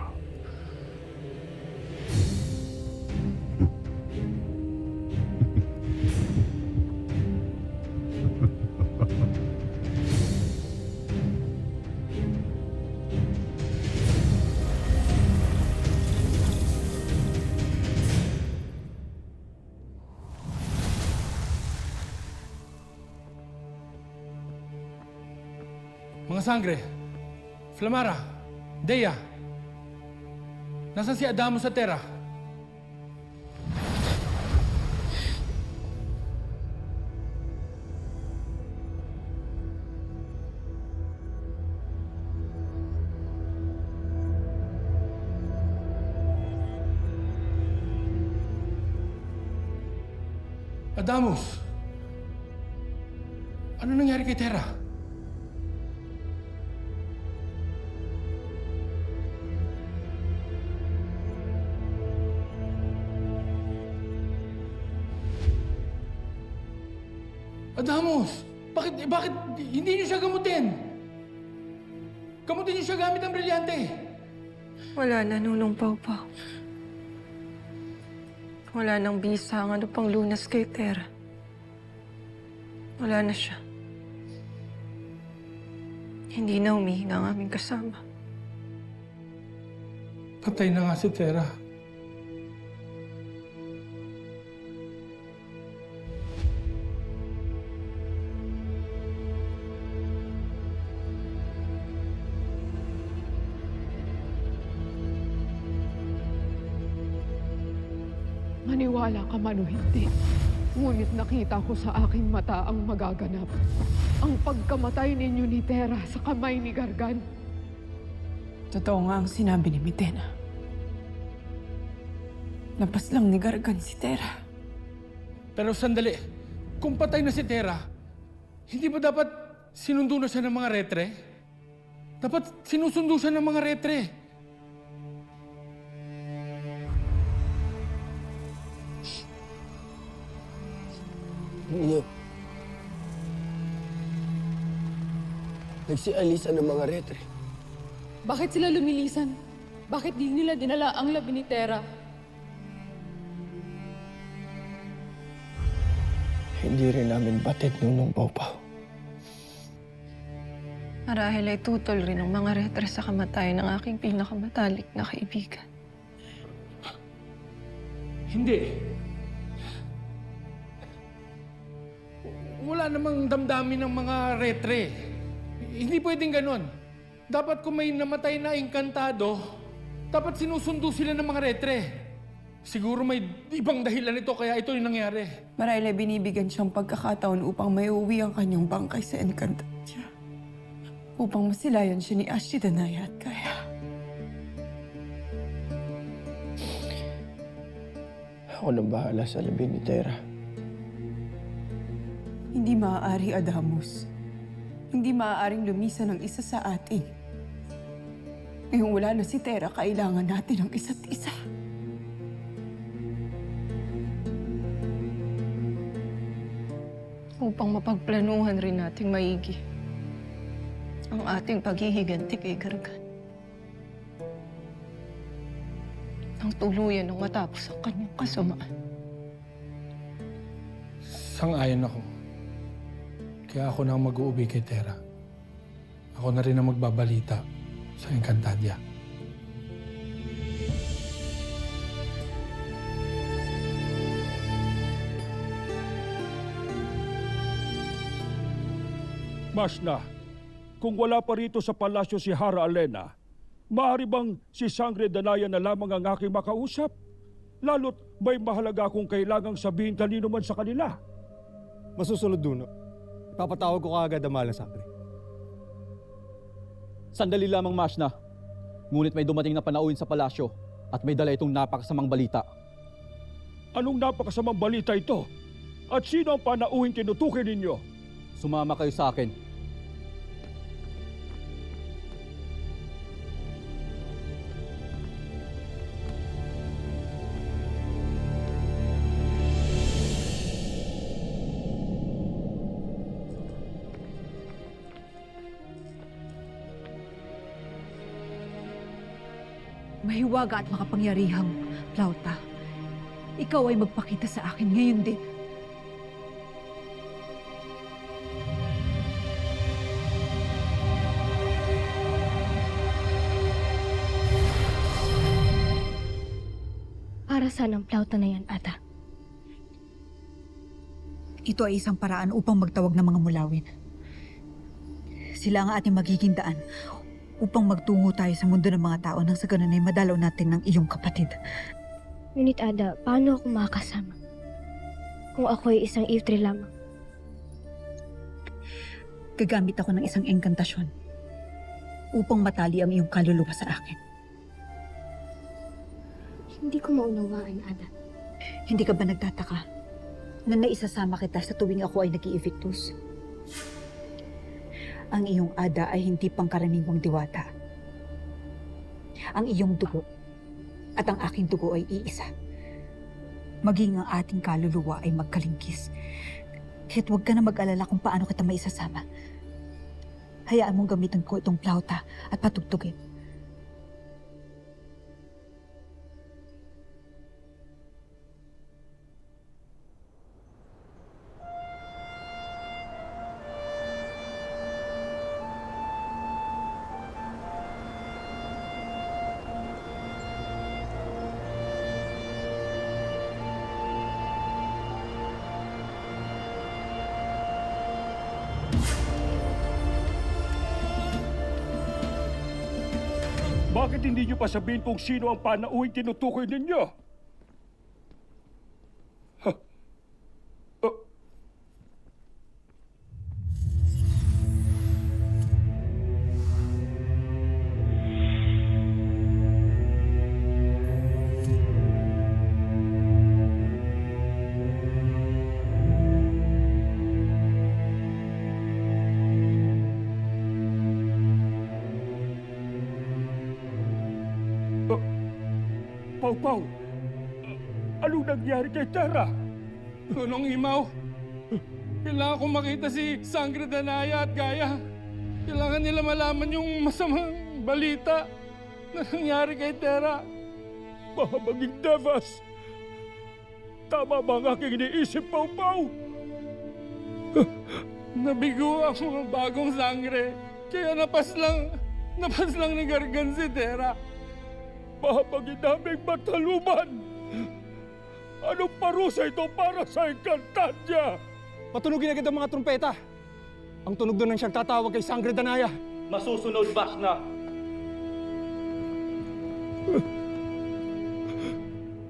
Mga sangre, Flamara, Dea, nasaan si Adamo sa Tera? Adamus, ano nangyari kay Tera? Adamos! Bakit hindi niyo siya gamutin? Gamutin niyo siya gamit ang brilyante. Wala na, Nunong Pawpaw. Wala nang bisa ang ano pang lunas kay Tera. Wala na siya. Hindi na humihinga ang aming kasama. Patay na nga si Tera. Maniwala ka man o hindi. Ngunit nakita ko sa aking mata ang magaganap. Ang pagkamatay ninyo ni Tera sa kamay ni Gargan. Totoo nga ang sinabi ni Mitena. Napas lang ni Gargan si Tera. Pero sandali, kung patay na si Tera, hindi ba dapat sinundo na siya ng mga retre? Dapat sinusundo siya ng mga retre. Ninyo. Nagsialisan ng mga retre. Bakit sila lumilisan? Bakit di nila dinala ang labi ni Tera? Hindi rin namin batid nung Pawpaw. Marahil ay tutol rin ng mga retre sa kamatayan ng aking pinakamatalik na kaibigan. Hindi. Wala namang damdamin ng mga retre. Hindi pwedeng ganon. Dapat kung may namatay na engkantado, dapat sinusundo sila ng mga retre. Siguro may ibang dahilan ito kaya ito yung nangyari. Marahil ay binibigyan siyang pagkakataon upang may uwi ang kanyang bangkay sa Encantadia. Upang masilayan siya ni Ashley Danaya at Kaya. Ako nang bahala sa labi ni Tera. Hindi maaari, Adamus. Hindi maaaring lumisan ng isa sa atin. Ngayong wala na si Tera, kailangan natin ng isa't isa. Upang mapagplanuhan rin nating maigi ang ating paghihiganti kay Gargan. Ang tuluyan ng matapos ang kanyang kasamaan. Sang-ayon ako. Kaya ako na ang mag-uuwi kay Tera. Ako na rin ang magbabalita sa Encantadia. Masna, kung wala pa rito sa palasyo si Hara Alena, maaari bang si Sangre Danaya na lamang ang aking makausap? Lalo't may mahalaga akong kailangang sabihin kanino man sa kanila. Masusunod duno. Ipapatawag ko kaagad ang mahal na Sangre. Sandali lamang, Masna. Ngunit may dumating na panauhin sa palasyo at may dala itong napakasamang balita. Anong napakasamang balita ito? At sino ang panauhin tinutukoy ninyo? Sumama kayo sa akin. Mahiwaga at makapangyarihang Plauta. Ikaw ay magpakita sa akin ngayon din. Para saan ang plauta na yan, Ata? Ito ay isang paraan upang magtawag ng mga mulawin. Sila ang ating magiging daan upang magtungo tayo sa mundo ng mga tao nang sa ganun ay madalaw natin ng iyong kapatid. Ngunit Ada, paano ako makakasama? Kung ako ay isang iftre lamang. Gagamit ako ng isang engkantasyon upang matali ang iyong kaluluwa sa akin. Hindi ko maunawaan, Ada. Hindi ka ba nagtataka na naisasama kita sa tuwing ako ay nag-i-evictus? Ang iyong Ada ay hindi pangkaraniwang diwata. Ang iyong dugo at ang aking dugo ay iisa. Maging ang ating kaluluwa ay magkalingkis. Kaya't huwag ka na mag-alala kung paano kita maisasama. Hayaan mong gamitin ko itong plauta at patugtugin. Bakit hindi niyo pa sabihin kung sino ang panauhin tinutukoy ninyo? Pawpaw, anong nangyari kay Tera? Anong imaw? Kailangan ko makita si Sangre Danaya at Gaya. Kailangan nila malaman yung masamang balita na nangyari kay Tera. Mahabaging Devas! Tama ba ang aking iniisip, Pau-Pau? Nabigo ang mga bagong sangre. Kaya napas lang ni Gargan si Tera. Mahabagin naming mataluman! Anong parusa ito para sa Encantadia? Patunogin agad ang mga trumpeta. Ang tunog doon ang siyang tatawag kay Sangre Danaya. Masusunod, Basna.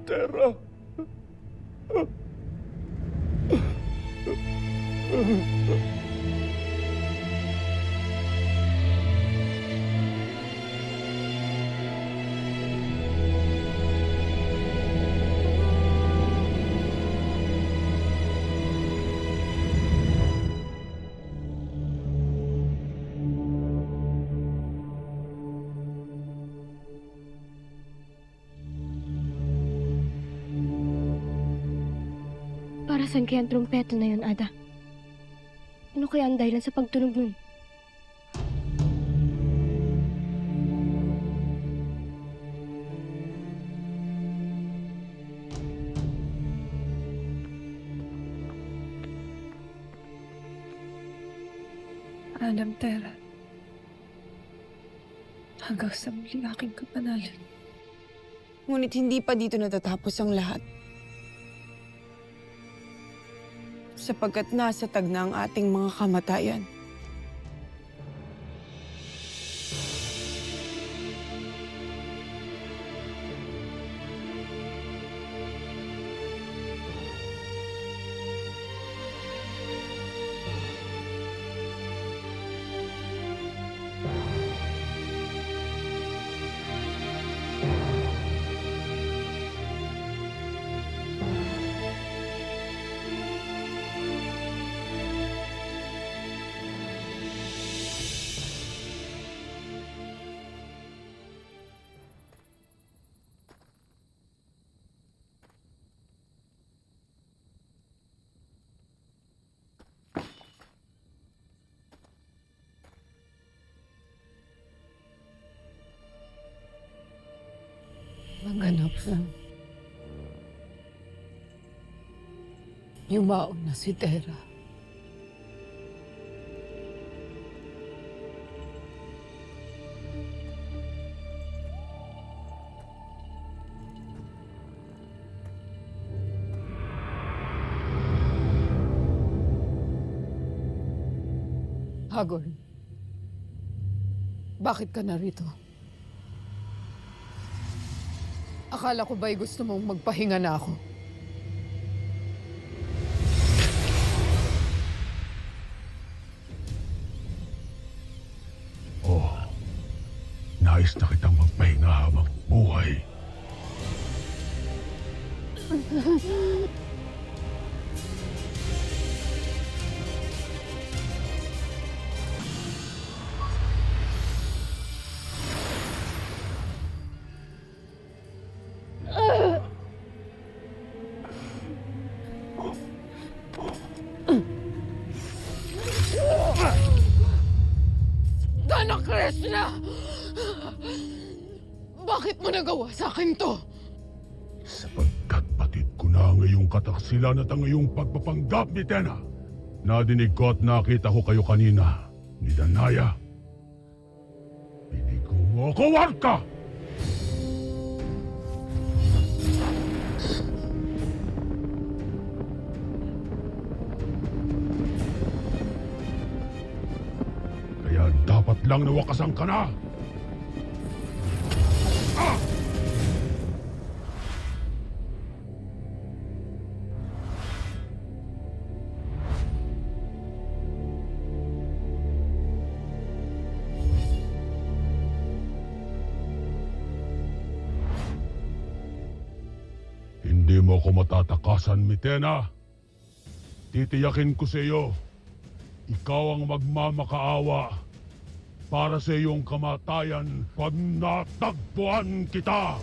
Tera. Para saan kaya ang trumpeta na yun, Ada? Ano kaya ang dahilan sa pagtunog nun? Alam, Tera. Hanggang sa muli aking kapanalan. Ngunit hindi pa dito natatapos ang lahat. Sapagkat nasa tag na ang ating mga kamatayan. Maganap lang. Yumao na si Tera. Hagorn, bakit ka narito? Akala ko ba'y gusto mong magpahinga na ako? Oh, nais na kitang magpahinga habang buhay. Dana Krishna! Bakit mo nagawa sa akin to? Sapagkat patid ko na ang iyong kataksilan at ang iyong pagpapanggap ni Tena. Nadinig ko at nakita ko kayo kanina ni Danaya. Hindi ko mo ako warka! Kaya dapat lang nawakasan ka na! Hindi mo ako matatakasan, Mitena. Titiyakin ko sa iyo, ikaw ang magmamakaawa para sa iyong kamatayan pag natagpuan kita.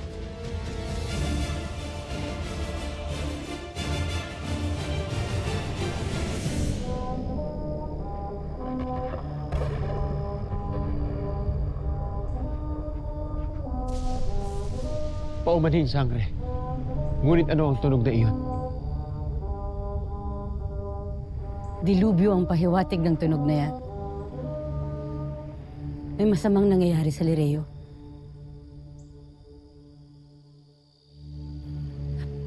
paumanhin sangre. Ngunit ano ang tunog na iyon? Dilubyo ang pahiwatig ng tunog na yan. May masamang nangyayari sa Lireo.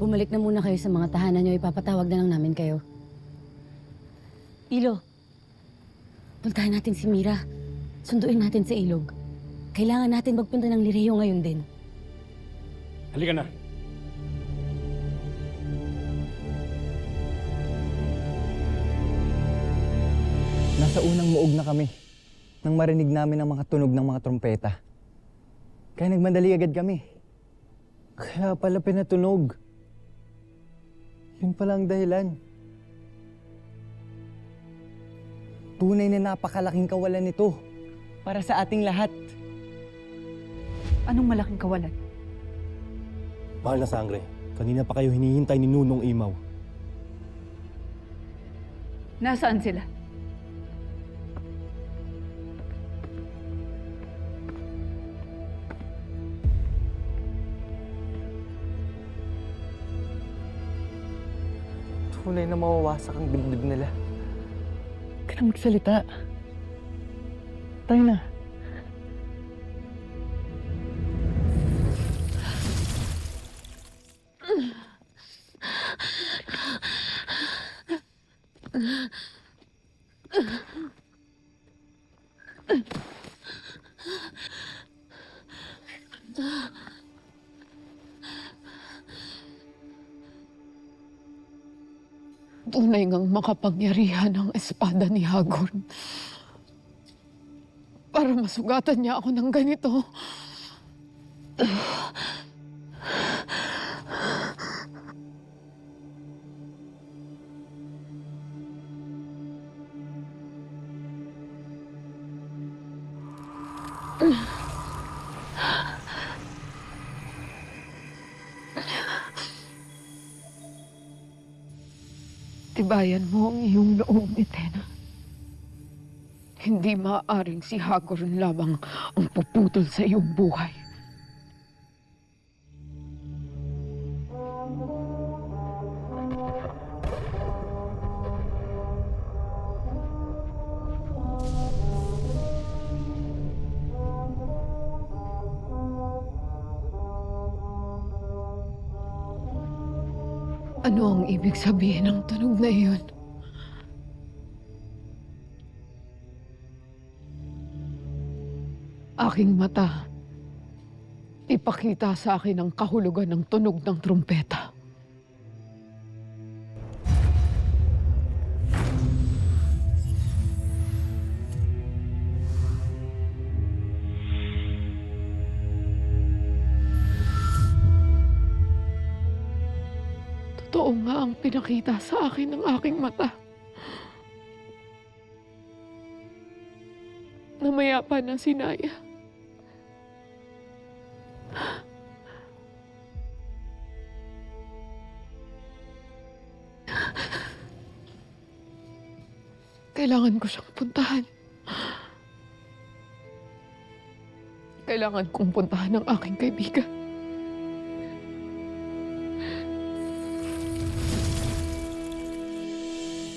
Bumalik na muna kayo sa mga tahanan niyo. Ipapatawag na lang namin kayo. Ilo, puntahan natin si Mira. Sunduin natin sa ilog. Kailangan natin magpunta ng Lireo ngayon din. Halika na. Nasa unang muog na kami nang marinig namin ang mga tunog ng mga trompeta. Kaya nagmandali agad kami. Kaya pala pinatunog. Yun pala ang dahilan. Tunay na napakalaking kawalan nito para sa ating lahat. Anong malaking kawalan? Mahal na sangre, kanina pa kayo hinihintay ni Nunong Imaw. Nasaan sila? Tunay na mawawasak ang dibdib nila. Huwag ka na magsalita. Tayo na. Tunay ngang makapangyarihan ang espada ni Hagorn. Para masugatan niya ako ng ganito. Tibayan mo ang iyong loob, Etena. Hindi maaaring si Hagorn lamang ang puputol sa iyong buhay. Ano ang ibig sabihin ng tunog na iyon? Aking mata, ipakita sa akin ang kahulugan ng tunog ng trumpeta. Totoo nga ang pinakita sa akin ng aking mata. Namayapa na si Naya. Kailangan ko siyang puntahan. Kailangan kong puntahan ang aking kaibigan.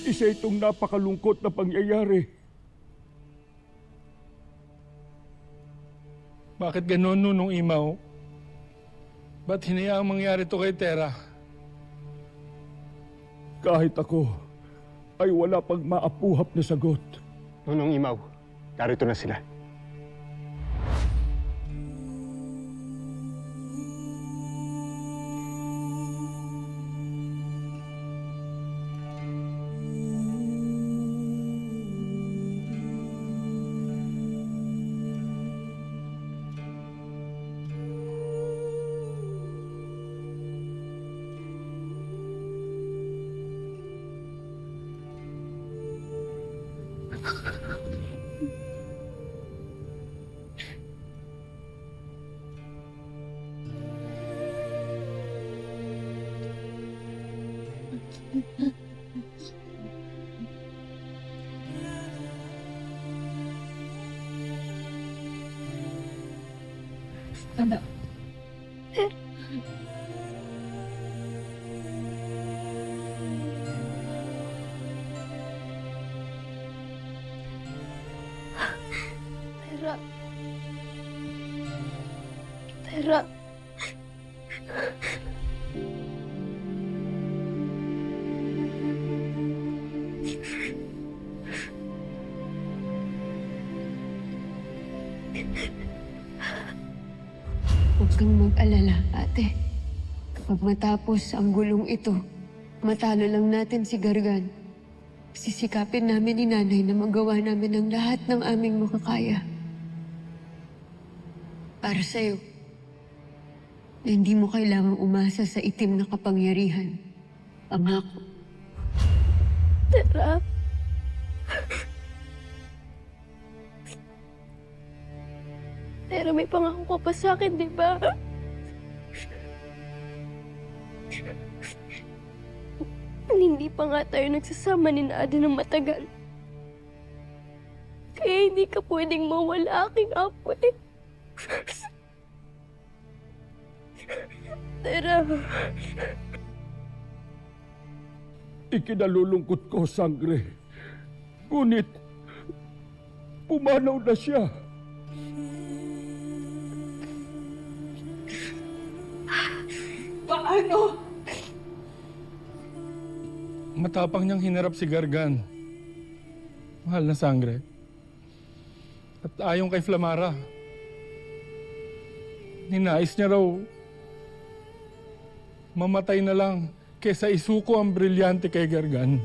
Isa itong napakalungkot na pangyayari. Bakit ganon, Nunong Imaw? Ba't hinayaang mangyari to kay Tera? Kahit ako ay wala pang maapuhap na sagot. Nunong Imaw, narito na sila. Anak. Tera. Tera. Huwag kang mag-alala, ate. Kapag matapos ang gulong ito, matalo lang natin si Gargan. Sisikapin namin ni Nanay na magawa namin ang lahat ng aming makakaya. Para sa'yo, na hindi mo kailangang umasa sa itim na kapangyarihan. Pangako. Tera. Tera, may pangako ka pa sa akin, di ba? Hindi pa nga tayo nagsasama ni Nada ng matagal. Kaya hindi ka pwedeng mawala aking apo eh. Tera. Ikinalulungkot ko, Sangre. Ngunit, pumanaw na siya. Paano? Matapang niyang hinarap si Gargan. Mahal na Sangre. At ayon kay Flamara, ninais niya raw mamatay na lang kesa isuko ang brilyante kay Gargan.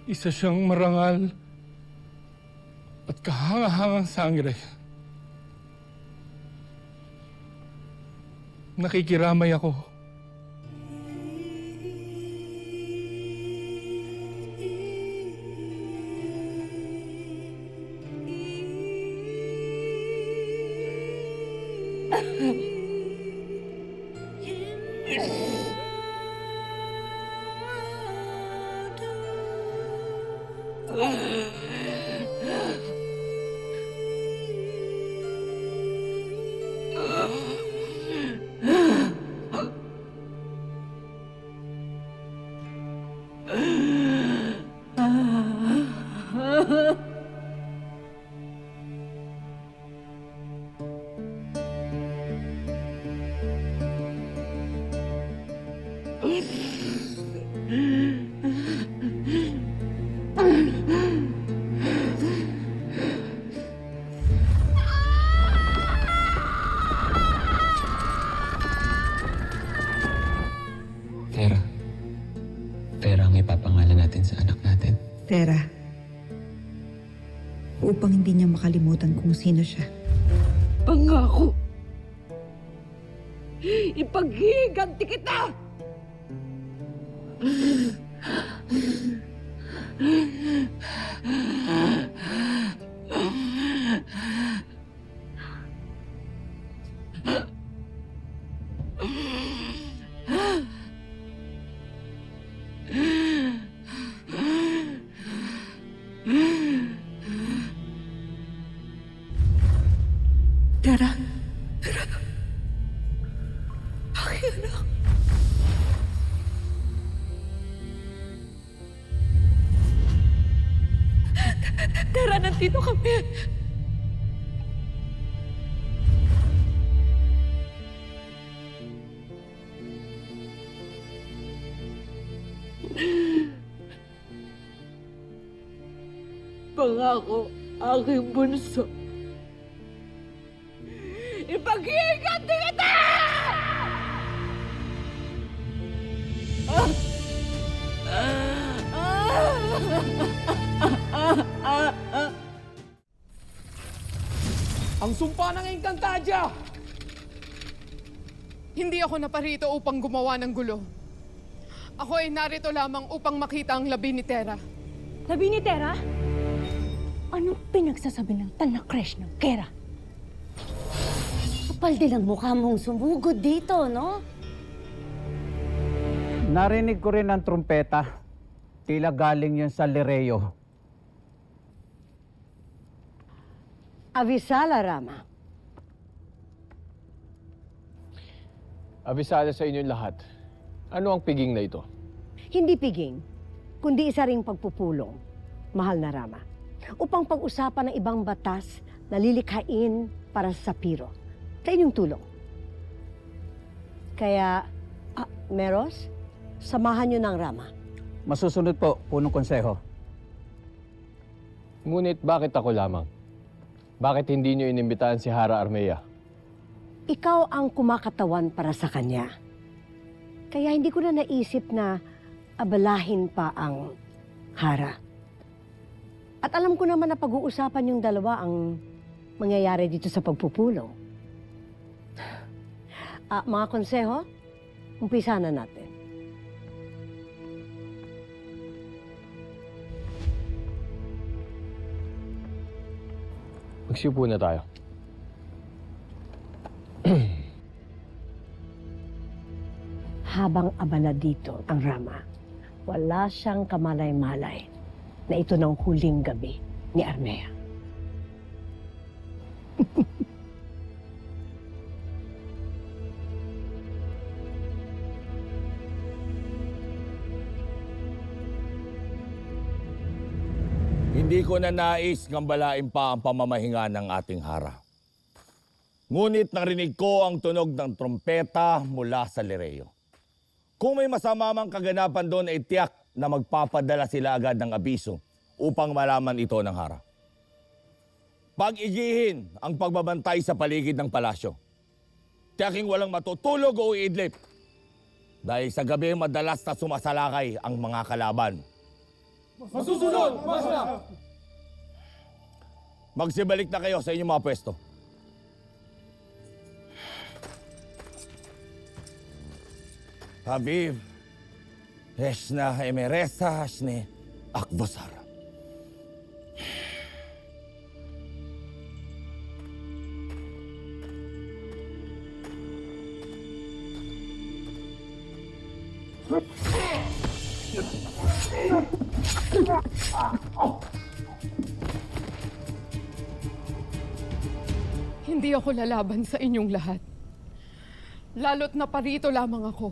Isa siyang marangal at kahangahangang Sangre. Nakikiramay ako. Tera. Tera ang ipapangalan natin sa anak natin. Tera. Upang hindi niya makalimutan kung sino siya. Pangako! Ipaghiganti kita! Tera. Tera. Aking anak. Tera, nandito kami. Pangako, aking bunso. Ipaghiganti kita! Ang sumpa ng Encantadia! Hindi ako naparito upang gumawa ng gulo. Ako ay narito lamang upang makita ang labi ni Tera. Labi ni Tera? Anong pinagsasabi ng tanakresh ng Kera? Kapal din ang mukha mong sumugod dito, no? Narinig ko rin ang trumpeta. Tila galing yun sa Lereo. Avisala, Rama. Abisado sa inyong lahat Ano ang piging na ito? Hindi piging, kundi isa ring pagpupulong, mahal na Rama, upang pag-usapan ng ibang batas na lilikhain para sa Sapiro, sa inyong tulong. Kaya, Meros, samahan niyo ng Rama. Masusunod po, punong konseho. Ngunit bakit ako lamang? Bakit hindi niyo inimbitahan si Hara Armea? Ikaw ang kumakatawan para sa kanya. Kaya hindi ko na naisip na abalahin pa ang Hara. At alam ko naman na pag-uusapan yung dalawa ang mangyayari dito sa pagpupulong. Mga konseho, umpisa na natin. Magsiupo na tayo. Habang abala dito ang Rama, wala siyang kamalay-malay na ito ng huling gabi ni Armea. Hindi ko na nais ngambalain pa ang pamamahinga ng ating Hara. Ngunit narinig ko ang tunog ng trompeta mula sa Lireo. Kung may masama mang kaganapan doon ay tiyak na magpapadala sila agad ng abiso upang malaman ito ng Hara. Pag-igihin ang pagbabantay sa paligid ng palasyo. Tiyaking walang matutulog o iidlip. Dahil sa gabi madalas na sumasalakay ang mga kalaban. Masusunod! Basta! Magsibalik na kayo sa inyong mga pwesto. Habib, Heshna Emeresa Hashne Akbosara. Hindi ako lalaban sa inyong lahat. Lalo't na parito lamang ako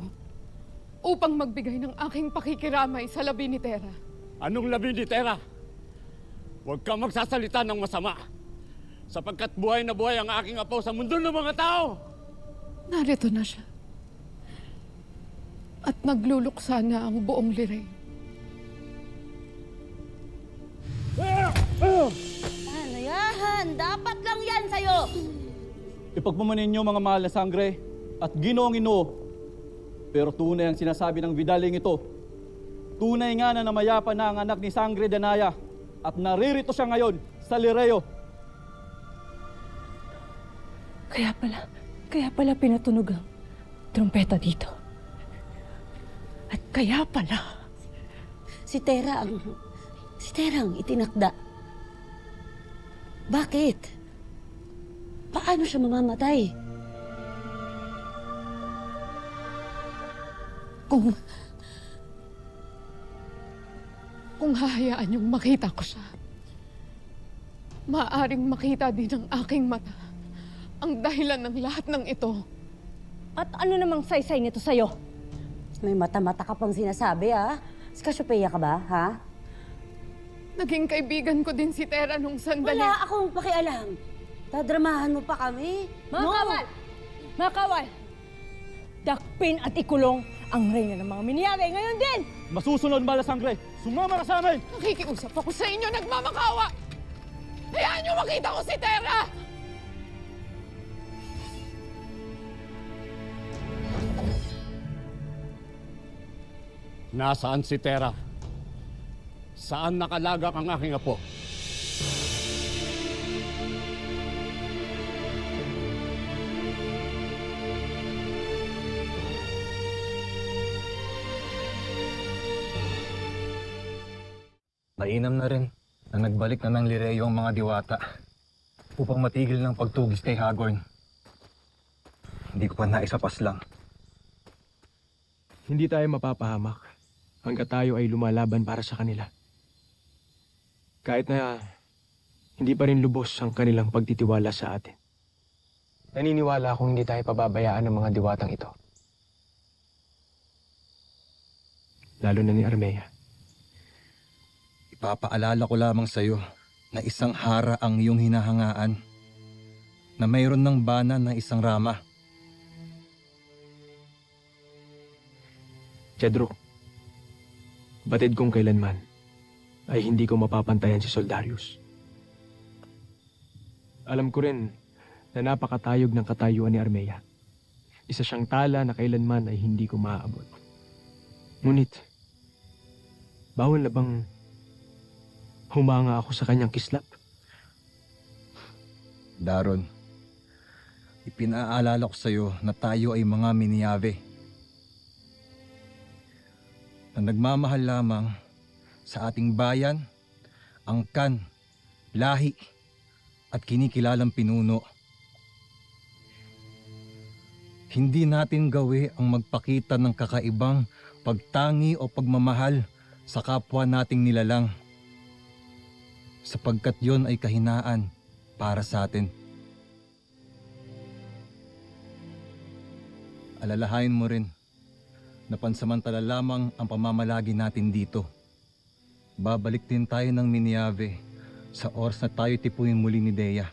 upang magbigay ng aking pakikiramay sa labi ni Tera. Anong labi ni Tera? Huwag kang magsasalita ng masama, sapagkat buhay na buhay ang aking apo sa mundo ng mga tao. Narito na siya. At nagluluksa na ang buong Lirey. Ano yan? Dapat lang yan sa'yo! Ipagmamanin niyo mga mahal na sangre at Ginoong Ginoo. Pero tunay ang sinasabi ng Vidaling ito. Tunay nga na namayapa na ang anak ni Sangre Danaya at naririto siya ngayon sa Lireo. Kaya pala pinatunog ang trompeta dito. At kaya pala... Si Tera ang itinakda. Bakit? Paano siya mamamatay? Kung hahayaan niyong makita ko siya, maaaring makita din ng aking mata ang dahilan ng lahat ng ito. At ano namang saysay nito sa'yo? May mata-mata ka pang sinasabi, ha? Cassiopeia ka ba, ha? Naging kaibigan ko din si Tera nung sandali. Wala akong pakialam. Dadramahan mo pa kami. Mga kawal! Mga kawal! Dakpin at ikulong ang reyna ng mga Minyare ngayon din! Masusunod mahal na sangre. Sumama ka sa amin! Nakikiusap ako sa inyo, nagmamakawa! Hayaan niyo makita ko si Tera! Nasaan si Tera? Saan nakalagak ang aking apo? Mainam na rin na nagbalik na ng Lireo ang mga diwata upang matigil ng pagtugis kay Hagorn. Hindi ko pa naisapas lang. Hindi tayo mapapahamak hanggat tayo ay lumalaban para sa kanila. Kahit na hindi pa rin lubos ang kanilang pagtitiwala sa atin. Naniniwala akong hindi tayo pababayaan ng mga diwatang ito. lalo na ni Armea. Ipapaalala ko lamang sa'yo na isang hara ang iyong hinahangaan, na mayroon ng bana na isang rama. Cedro, batid kong kailanman ay hindi ko mapapantayan si Soldarius. Alam ko rin na napakatayog ng katayuan ni Armea. Isa siyang tala na kailanman ay hindi ko maaabot. Ngunit, bawal na bang humanga ako sa kanyang kislap? Daron, ipinaalala ko sa'yo na tayo ay mga Minyave, na nagmamahal lamang sa ating bayan, angkan, lahi, at kinikilalang pinuno. Hindi natin gawi ang magpakita ng kakaibang pagtangi o pagmamahal sa kapwa nating nilalang, sapagkat yon ay kahinaan para sa atin. Alalahain mo rin na pansamantala lamang ang pamamalagi natin dito. Babalik din tayo ng Minyave sa oras na tayo tipuin muli ni Dea.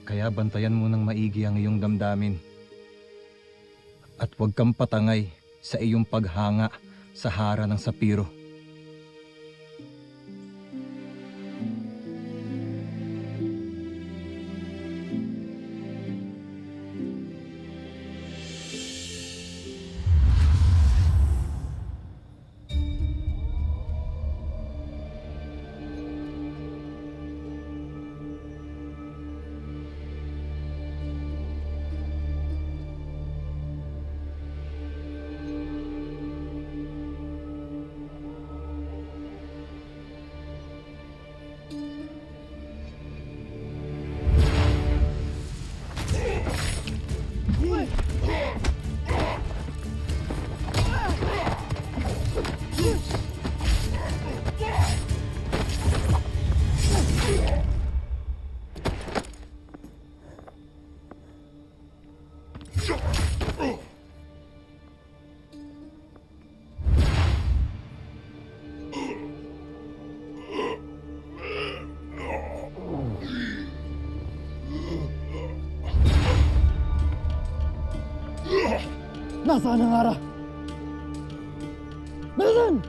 Kaya bantayan mo ng maigi ang iyong damdamin. At huwag kang patangay sa iyong paghanga sa hara ng sapiro. Nasaan ang hara? Bilisan!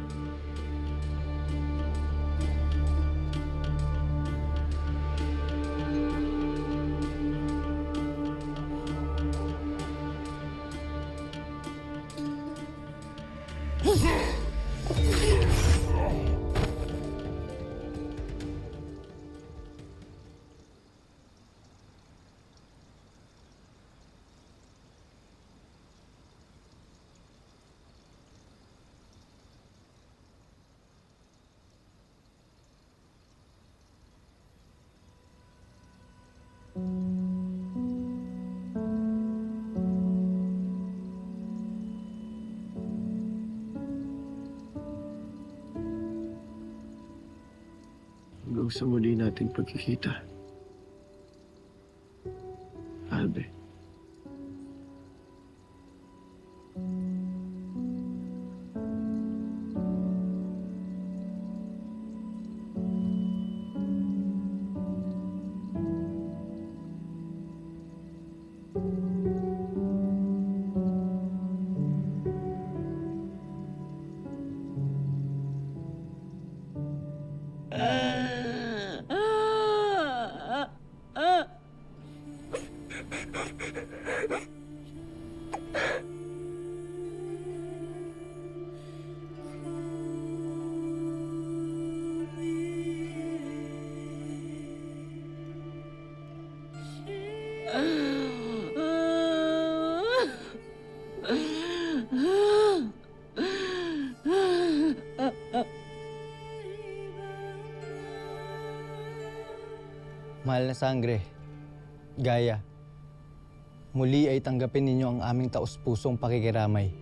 Hanggang sa muli nating pagkikita. Albe. Mahal na sangre, Gaya, muli ay tanggapin ninyo ang aming taus-pusong pakikiramay.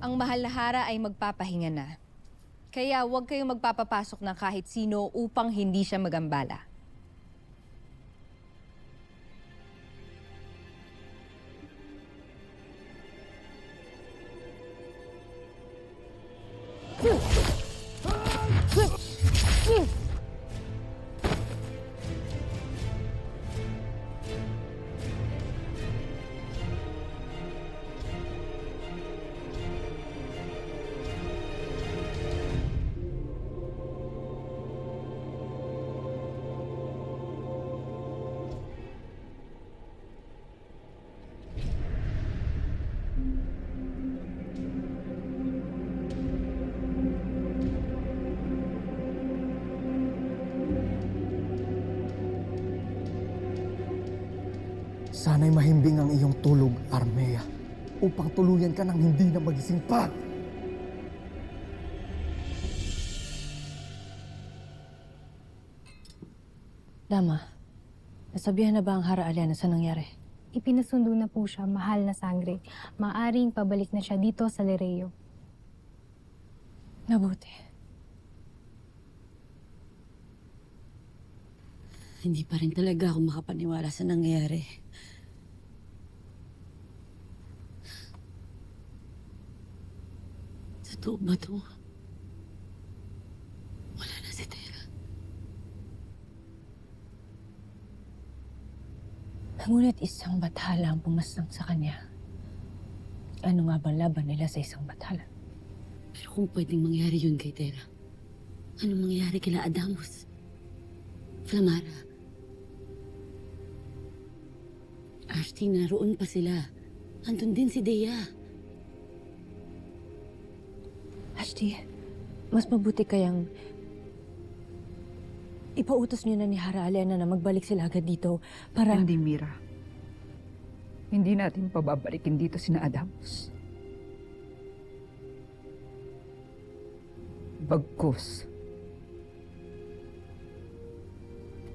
Ang mahal na Hara ay magpapahinga na. Kaya huwag kayong magpapapasok ng kahit sino upang hindi siya magambala. Sana'y mahimbing ang iyong tulog, Armea, upang tuluyan ka ng hindi na magising pa. Dama, nasabihan na ba ang Hara Alena sa nangyari? Ipinasundo na po siya, mahal na Sangre. Maaring pabalik na siya dito sa Lereo. Mabuti. Hindi pa rin talaga ako makapaniwala sa nangyayari. Totoo ba to? Wala na si Tera. Ngunit isang bathala ang pumasang sa kanya. Ano nga bang laban nila sa isang bathala? Pero kung pwedeng mangyari yun kay Tera, anong mangyayari kila Adamus? Flamara? Ashti, naroon pa sila. Andun din si Dea. Ashti, mas mabuti kayang ipautos niyo na ni Hara Alena na magbalik sila agad dito para... Hindi, Mira. Hindi natin pababalikin dito sina Adamus. Bagkus.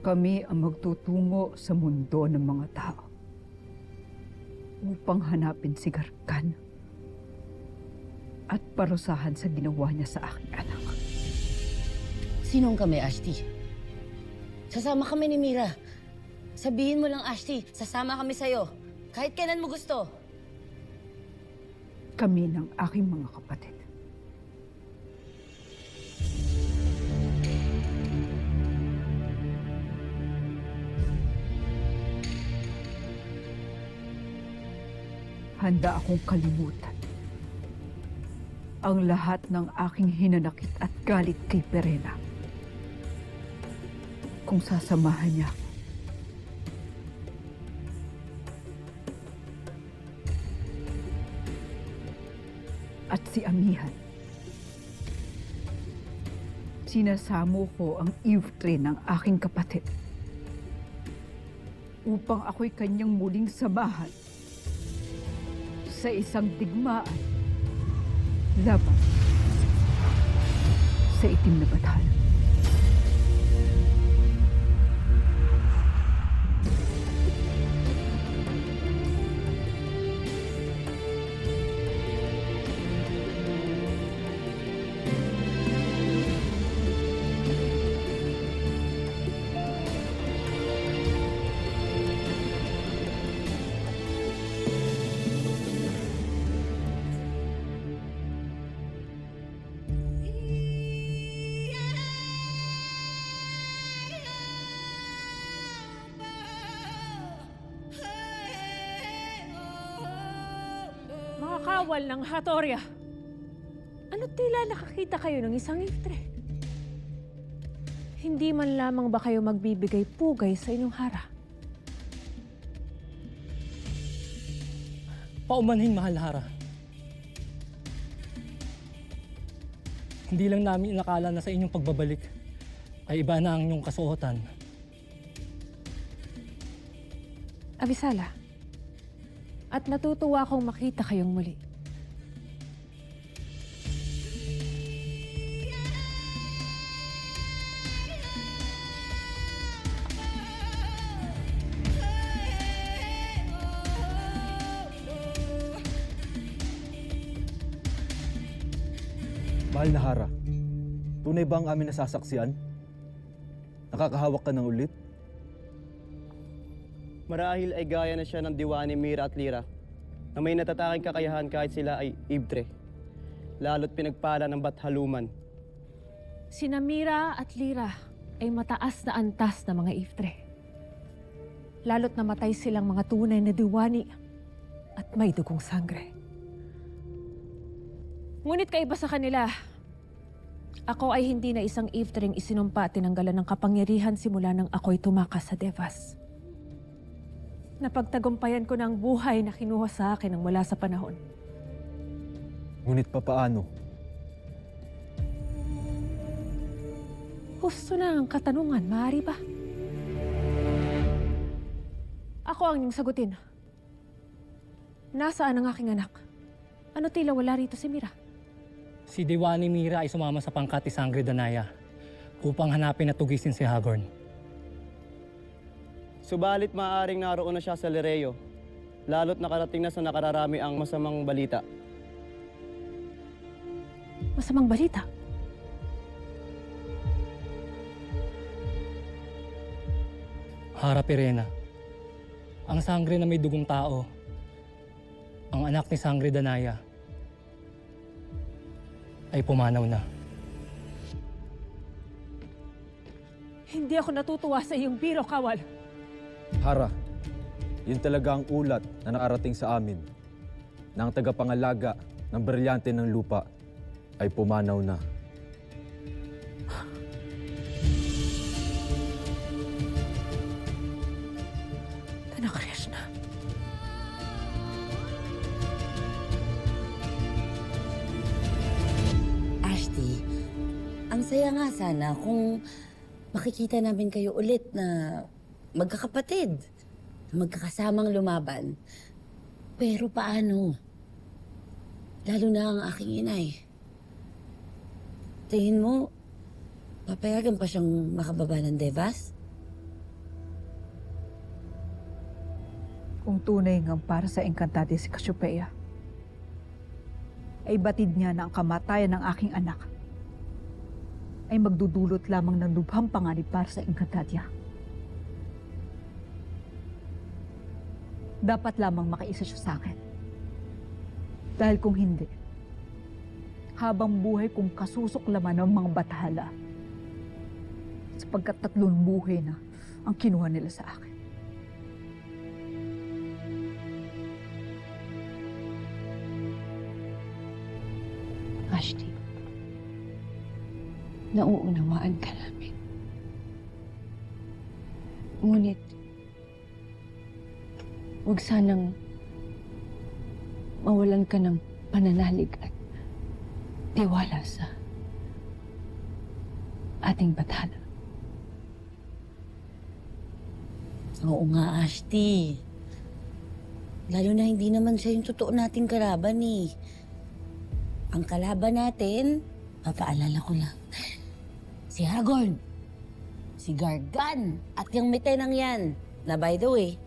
Kami ang magtutungo sa mundo ng mga tao upang hanapin si Gargan at parusahan sa ginawa niya sa aking anak. Sinong kami, Ashti? Sasama kami ni Mira. Sabihin mo lang, Ashti, sasama kami sa'yo. Kahit kailan mo gusto. Kami ng aking mga kapatid. Handa akong kalimutan ang lahat ng aking hinanakit at galit kay Perena. Kung sasamahan niya ako. At si Amihan. Sinasamo ko ang Ivtre ng aking kapatid upang ako'y kanyang muling samahan sa isang digmaan laban sa itim na bathala. Mga kawal ng Hatoria, ano tila nakakita kayo ng isang Ivtre? Hindi man lamang ba kayo magbibigay pugay sa inyong Hara? Paumanhin, mahal na Hara. Hindi lang namin inakala na sa inyong pagbabalik ay iba na ang inyong kasuotan. Abisala, at natutuwa akong makita kayong muli. Mahal na Hara, tunay ba ang aming nasasaksiyan? Nakakahawak ka ng ulit? Marahil ay gaya na siya ng Diwani, Mira at Lira na may natataking kakayahan kahit sila ay Ibtre, lalo't pinagpala ng Bathaluman. Sina Mira at Lira ay mataas na antas na mga Iftre. Lalo't namatay silang mga tunay na diwani at may dugong sangre. Ngunit kaiba sa kanila, ako ay hindi na isang Iftring isinumpa at tinanggalan ng kapangyarihan simula nang ako'y tumakas sa Devas. Napagtagumpayan ko ng buhay na kinuha sa akin ng mula sa panahon. Ngunit papaano? Gusto na ang katanungan, maaari ba? Ako ang inyong sagutin. Nasaan ang aking anak? Ano tila wala rito si Mira? Si Diwani Mira ay sumama sa pangkat ni Sangre Danaya upang hanapin at tugisin si Hagorn. Subalit maaaring naroon na siya sa Lireo, lalo't nakarating na sa nakararami ang masamang balita. Masamang balita? Hara Pirena, ang sangre na may dugong tao, ang anak ni Sangre Danaya, ay pumanaw na. Hindi ako natutuwa sa iyong biro, Kawal. Hara, yun talaga ang ulat na nakarating sa amin na ang tagapangalaga ng brilyante ng lupa ay pumanaw na. Tanak Krishna. Ashti, ang saya nga sana kung makikita namin kayo ulit na magkakapatid, magkakasamang lumaban. Pero paano? Lalo na ang aking inay. Tingin mo, papayagan pa siyang makababa ng Devas? Kung tunay ngang para sa Encantadia si Cassiopeia, ay batid niya na ang kamatayan ng aking anak ay magdudulot lamang ng lubhang panganib para sa Encantadia. Dapat lamang makaisa siya sa akin. Dahil kung hindi, habang buhay kong kasusuklaman ng mga bathala, sapagkat 3 buhay na ang kinuha nila sa akin. Ashti, nauunawaan ka namin. Ngunit, huwag sanang mawalan ka ng pananalig at tiwala sa ating bathala. Oo nga, Ashti. Lalo na hindi naman siya yung totoo nating kalaban eh. Ang kalaban natin, papaalala ko lang, si Hagorn, si Gargan, at yung Mitenang yan, na by the way,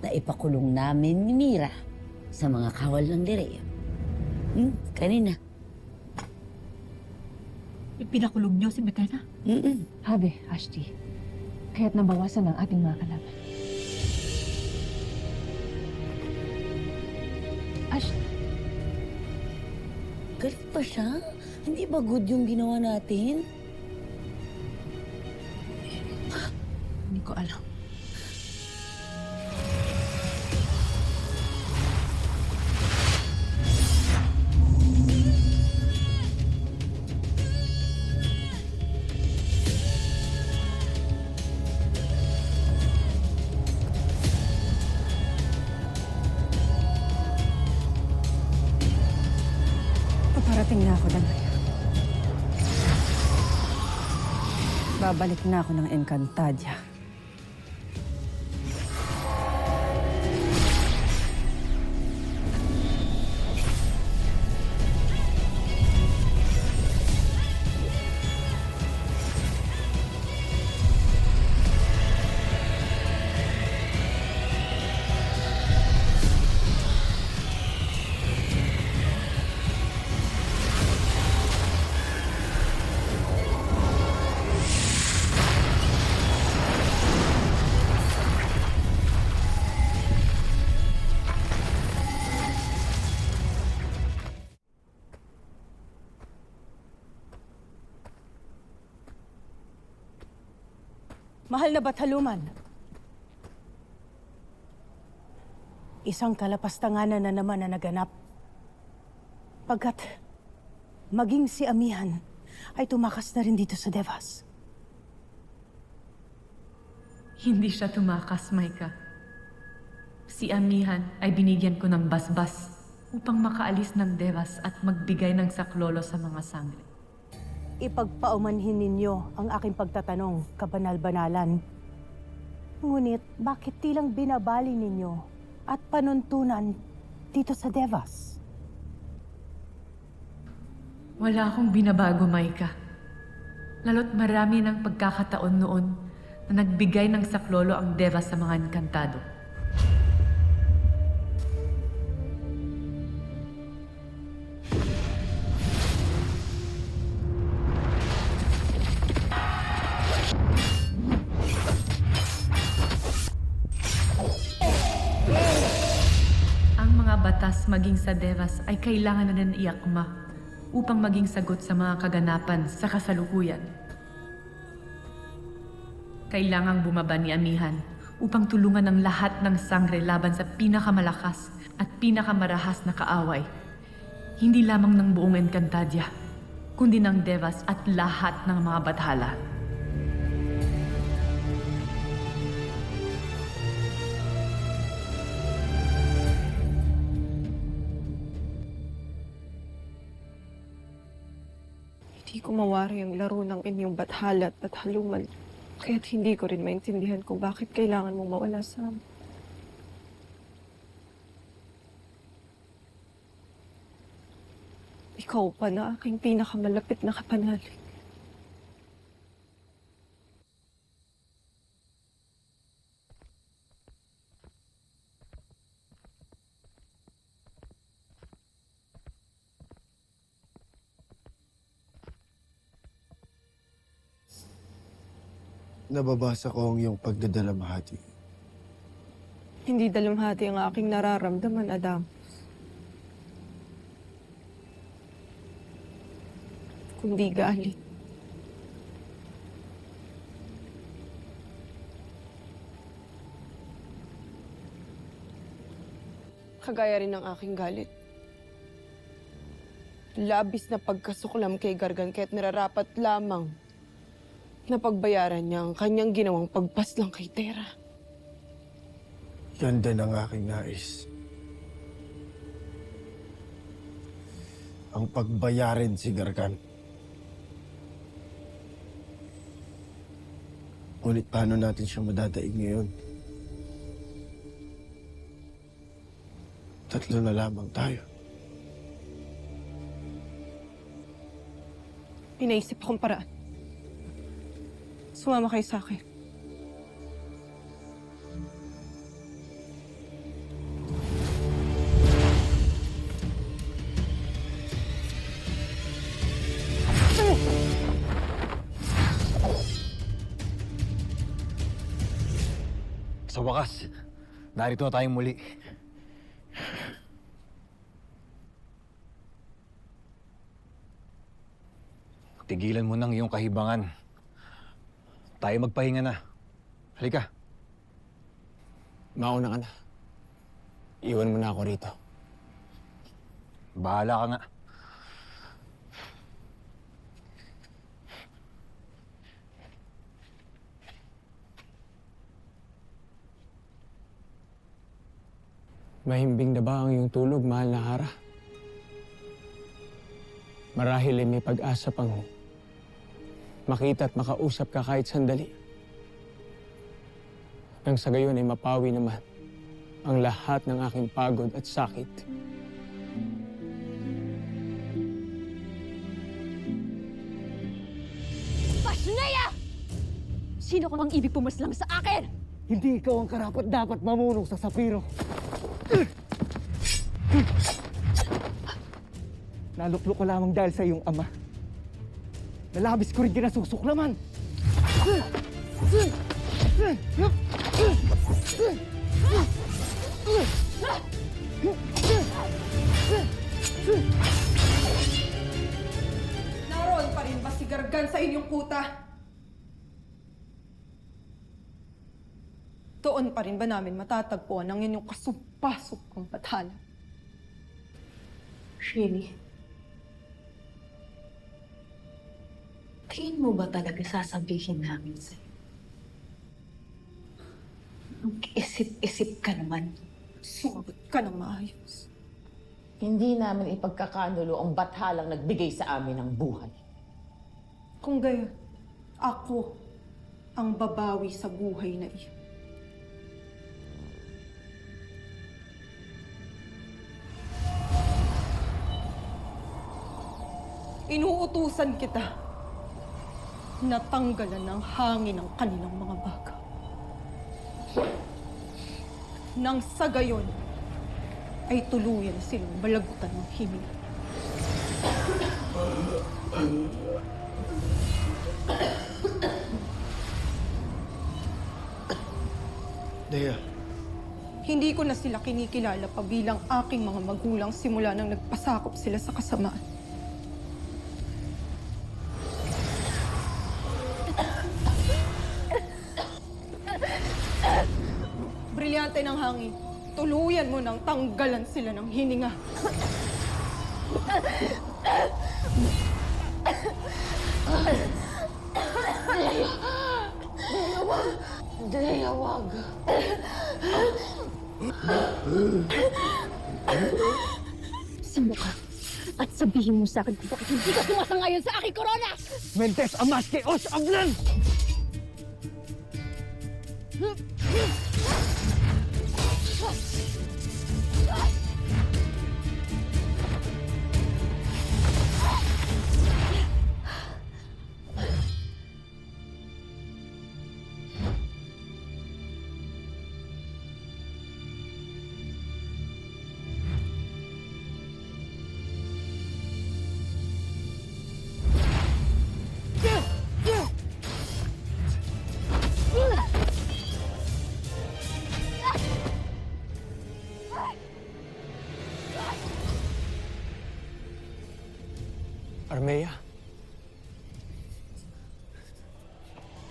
na ipakulong namin ni Mira sa mga kawal ng Lireo. Kanina. Pinakulong niyo si Metena? Habe, Ashti, kaya't nabawasan ang ating mga kalaban. Ashti, galit pa siya? Hindi ba good yung ginawa natin? Hindi ko alam. Paparating na ako, Danaya. Babalik na ako ng Encantadia. Mahal na Bathaluman, isang kalapastanganan na naman na naganap. Pagkat maging si Amihan ay tumakas na rin dito sa Devas. Hindi siya tumakas, Maika. Si Amihan ay binigyan ko ng basbas upang makaalis ng Devas at magbigay ng saklolo sa mga sangre. Ipagpaumanhin ninyo ang aking pagtatanong, kabanal-banalan. Ngunit bakit tilang binabali ninyo at panuntunan dito sa Devas? Wala akong binabago, Maika. Lalo't marami ng pagkakataon noon na nagbigay ng saklolo ang Devas sa mga enkantado. Ang mga batas maging sa Devas ay kailangan na rin iakma upang maging sagot sa mga kaganapan sa kasalukuyan. Kailangang bumaba ni Amihan upang tulungan ang lahat ng sangre laban sa pinakamalakas at pinakamarahas na kaaway. Hindi lamang ng buong Encantadia, kundi ng Devas at lahat ng mga bathala. Hindi ko mawari ang laro ng inyong bathala at bathaluman. Kaya't hindi ko rin maintindihan kung bakit kailangan mong mawala sa amin. Ikaw pa na aking pinakamalapit na kapanalig. Nababasa ko ang iyong pagdadalamhati. Hindi dalamhati ang aking nararamdaman, Adam. Kundi galit. Kagaya rin ng aking galit. Labis na pagkasuklam kay Gargan kaya't nararapat lamang na pagbayaran niya ang kanyang ginawang pagpaslang kay Tera. Yan din ang aking nais. Ang pagbayarin si Gargan. Ngunit paano natin siya madadaig ngayon? Tatlo na lamang tayo. Inaisip akong paraan. Sumama kayo sa akin. Sa wakas, narito na tayong muli. Tigilan mo nang iyong kahibangan. Tayo magpahinga na. Halika. Mauna ka na. Iwan mo na ako rito. Bahala ka nga. Mahimbing na ba ang iyong tulog, mahal na Hara? Marahil ay may pag-asa pang makita at makausap ka kahit sandali. Nang sa gayon ay mapawi naman ang lahat ng aking pagod at sakit. Pasnea! Sino kang ibig pumaslang sa akin? Hindi ikaw ang karapat dapat mamulong sa Sapiro. Naluklok ko lamang dahil sa iyong ama. Nalabis ko rin kinasusuklaman. Naroon pa rin ba si Gargan sa inyong kuta? doon pa rin ba namin matatagpuan ang inyong kasupasok kong bathala? Really? Tingin mo ba talaga sasabihin namin sa'yo? Isip-isip ka naman. Sumagot ka ng maayos. Hindi namin ipagkakanulo ang bathalang nagbigay sa amin ng buhay. Kung gayon, ako ang babawi sa buhay na iyon. Inuutusan kita na tanggalan ng hangin ang kanilang mga baga. Nang sa gayon, ay tuluyan silang balagutan ng hininga. Dea, Hindi ko na sila kinikilala pa bilang aking mga magulang simula nang nagpasakop sila sa kasamaan. Brilyante ng hangin. Tuluyan mo nang tanggalan sila ng hininga. Dea, wag. Sumuka at sabihin mo sa akin kung bakit hindi ka sumasangayon sa aking korona! Mentes amas que os hablan! Armea,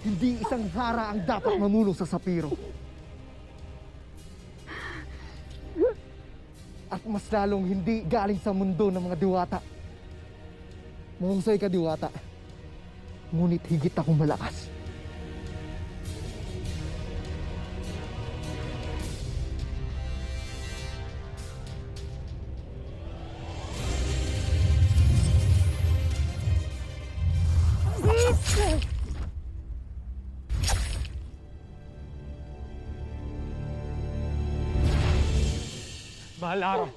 Hindi isang hara ang dapat mamulong sa Sapiro. At mas lalong hindi galing sa mundo ng mga diwata. Mahusay ka, diwata. Ngunit higit akong malakas. Mahal na araw.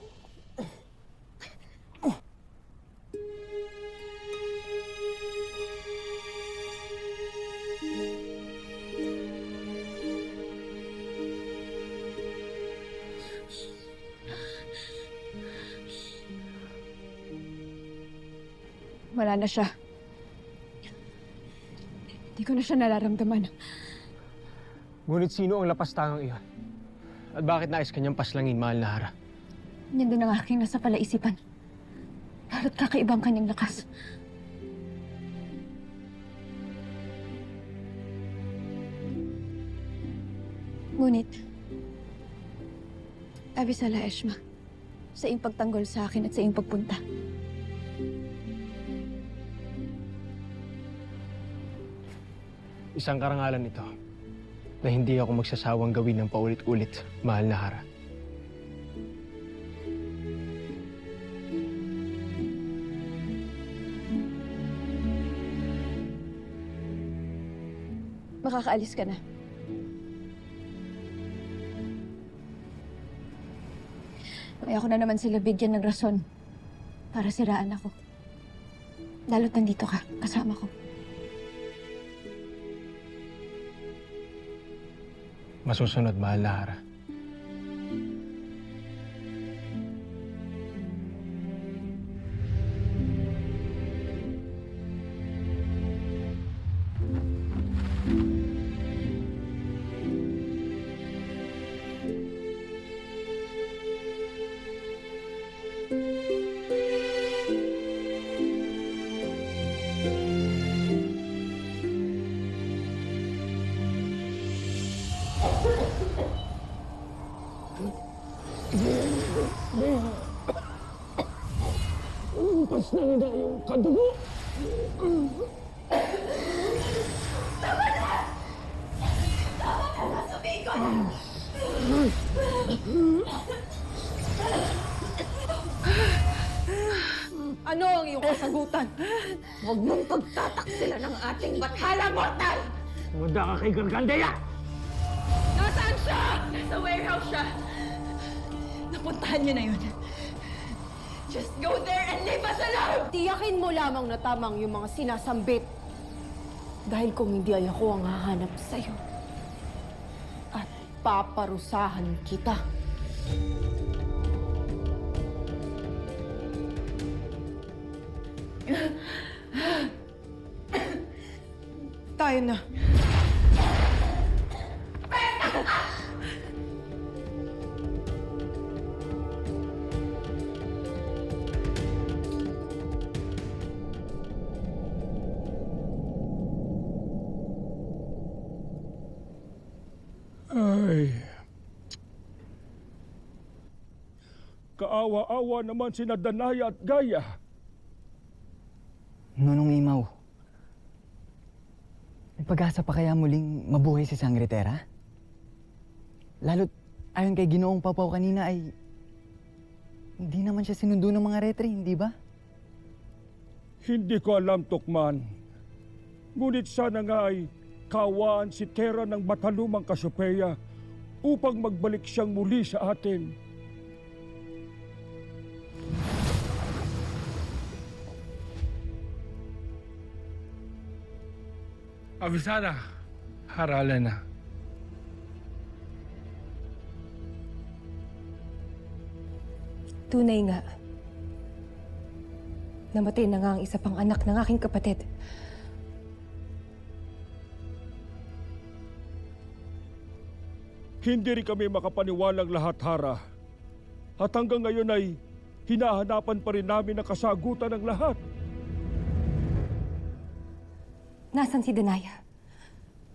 Wala na siya. Hindi ko na siya nararamdaman. Ngunit sino ang lapastangang iyon? At bakit nais kanyang paslangin, mahal na Hara? Yan din ang aking nasa palaisipan. Lalo't kakaibang kanyang lakas. Ngunit, Abisala Eshma, sa iyong pagtanggol sa akin at sa iyong pagpunta. Isang karangalan ito na hindi ako magsasawang gawin ng paulit-ulit, mahal na Hara. Makakaalis ka na. Ayoko na naman sila bigyan ng rason para siraan ako. Lalo't nandito ka, kasama ko. Masusunod, mahal na Hara. Ubus na nila yung kadugo! Ano ang iyong kasagutan? Huwag mong pagtataksila ng ating bathala, mortal! Manda ka kay Gargandeya! Nasaan siya? Nasa warehouse siya. Napuntahan niyo na yun. Just go there and leave us alone! Tiyakin mo lamang na tamang yung mga sinasambit. Dahil kung hindi ay ako ang hahanap sa'yo. At paparusahan kita. Tayo na. Ay. Kaawa-awa naman sina Danaya at Gaya. Nunong Imaw, may pag-asa pa kaya muling mabuhay si Sangretera? Lalo't ayon kay Ginoong Papaw kanina ay hindi naman siya sinundo ng mga retre, hindi ba? Hindi ko alam, Tukman. Ngunit sana nga ay kawaan si Tera ng matalumang Kasopeya upang magbalik siyang muli sa atin. Avisada, Haralena. Tunay nga. Namatay na nga ang isa pang anak ng aking kapatid. Hindi rin kami makapaniwalang lahat, Hara. At hanggang ngayon ay hinahanapan pa rin namin ang kasagutan ng lahat. Nasaan si Danaya?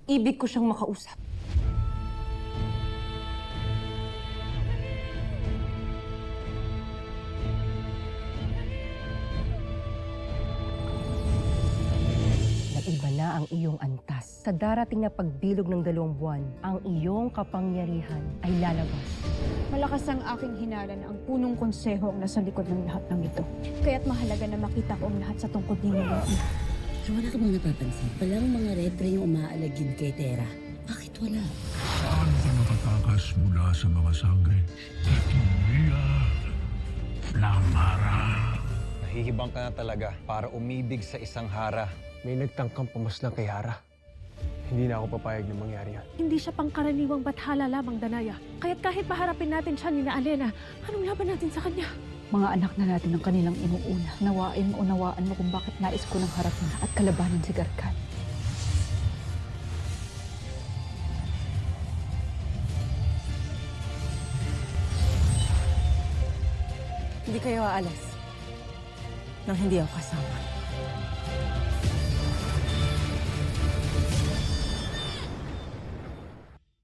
Ibig ko siyang makausap. Naiba na ang iyong antas. Sa darating na pagbilog ng 2 buwan, ang iyong kapangyarihan ay lalabas. Malakas ang aking hinala na ang punong konseho ang nasa likod ng lahat ng ito. Kaya't mahalaga na makita ko ang lahat sa tungkod ninyo. Wala ka bang napapansin? Palang mga retre yung umaalagid kay Tera. Bakit wala? Saan ka nakatakas mula sa mga sangre? Etnia, Flamara. Nahihibang ka na talaga para umibig sa isang Hara. May nagtangkang pumaslang kay Hara. Hindi na ako papayag na mangyari yan. Hindi siya pangkaraniwang bathala lamang, Danaya. Kaya't kahit paharapin natin siya ni na Alena, anong laban natin sa kanya? Mga anak na natin ang kanilang inuuna. Nawain mo, unawaan mo kung bakit nais ko ng harapin at kalabanin si Garkan. Hindi kayo aalis nang hindi ako kasama.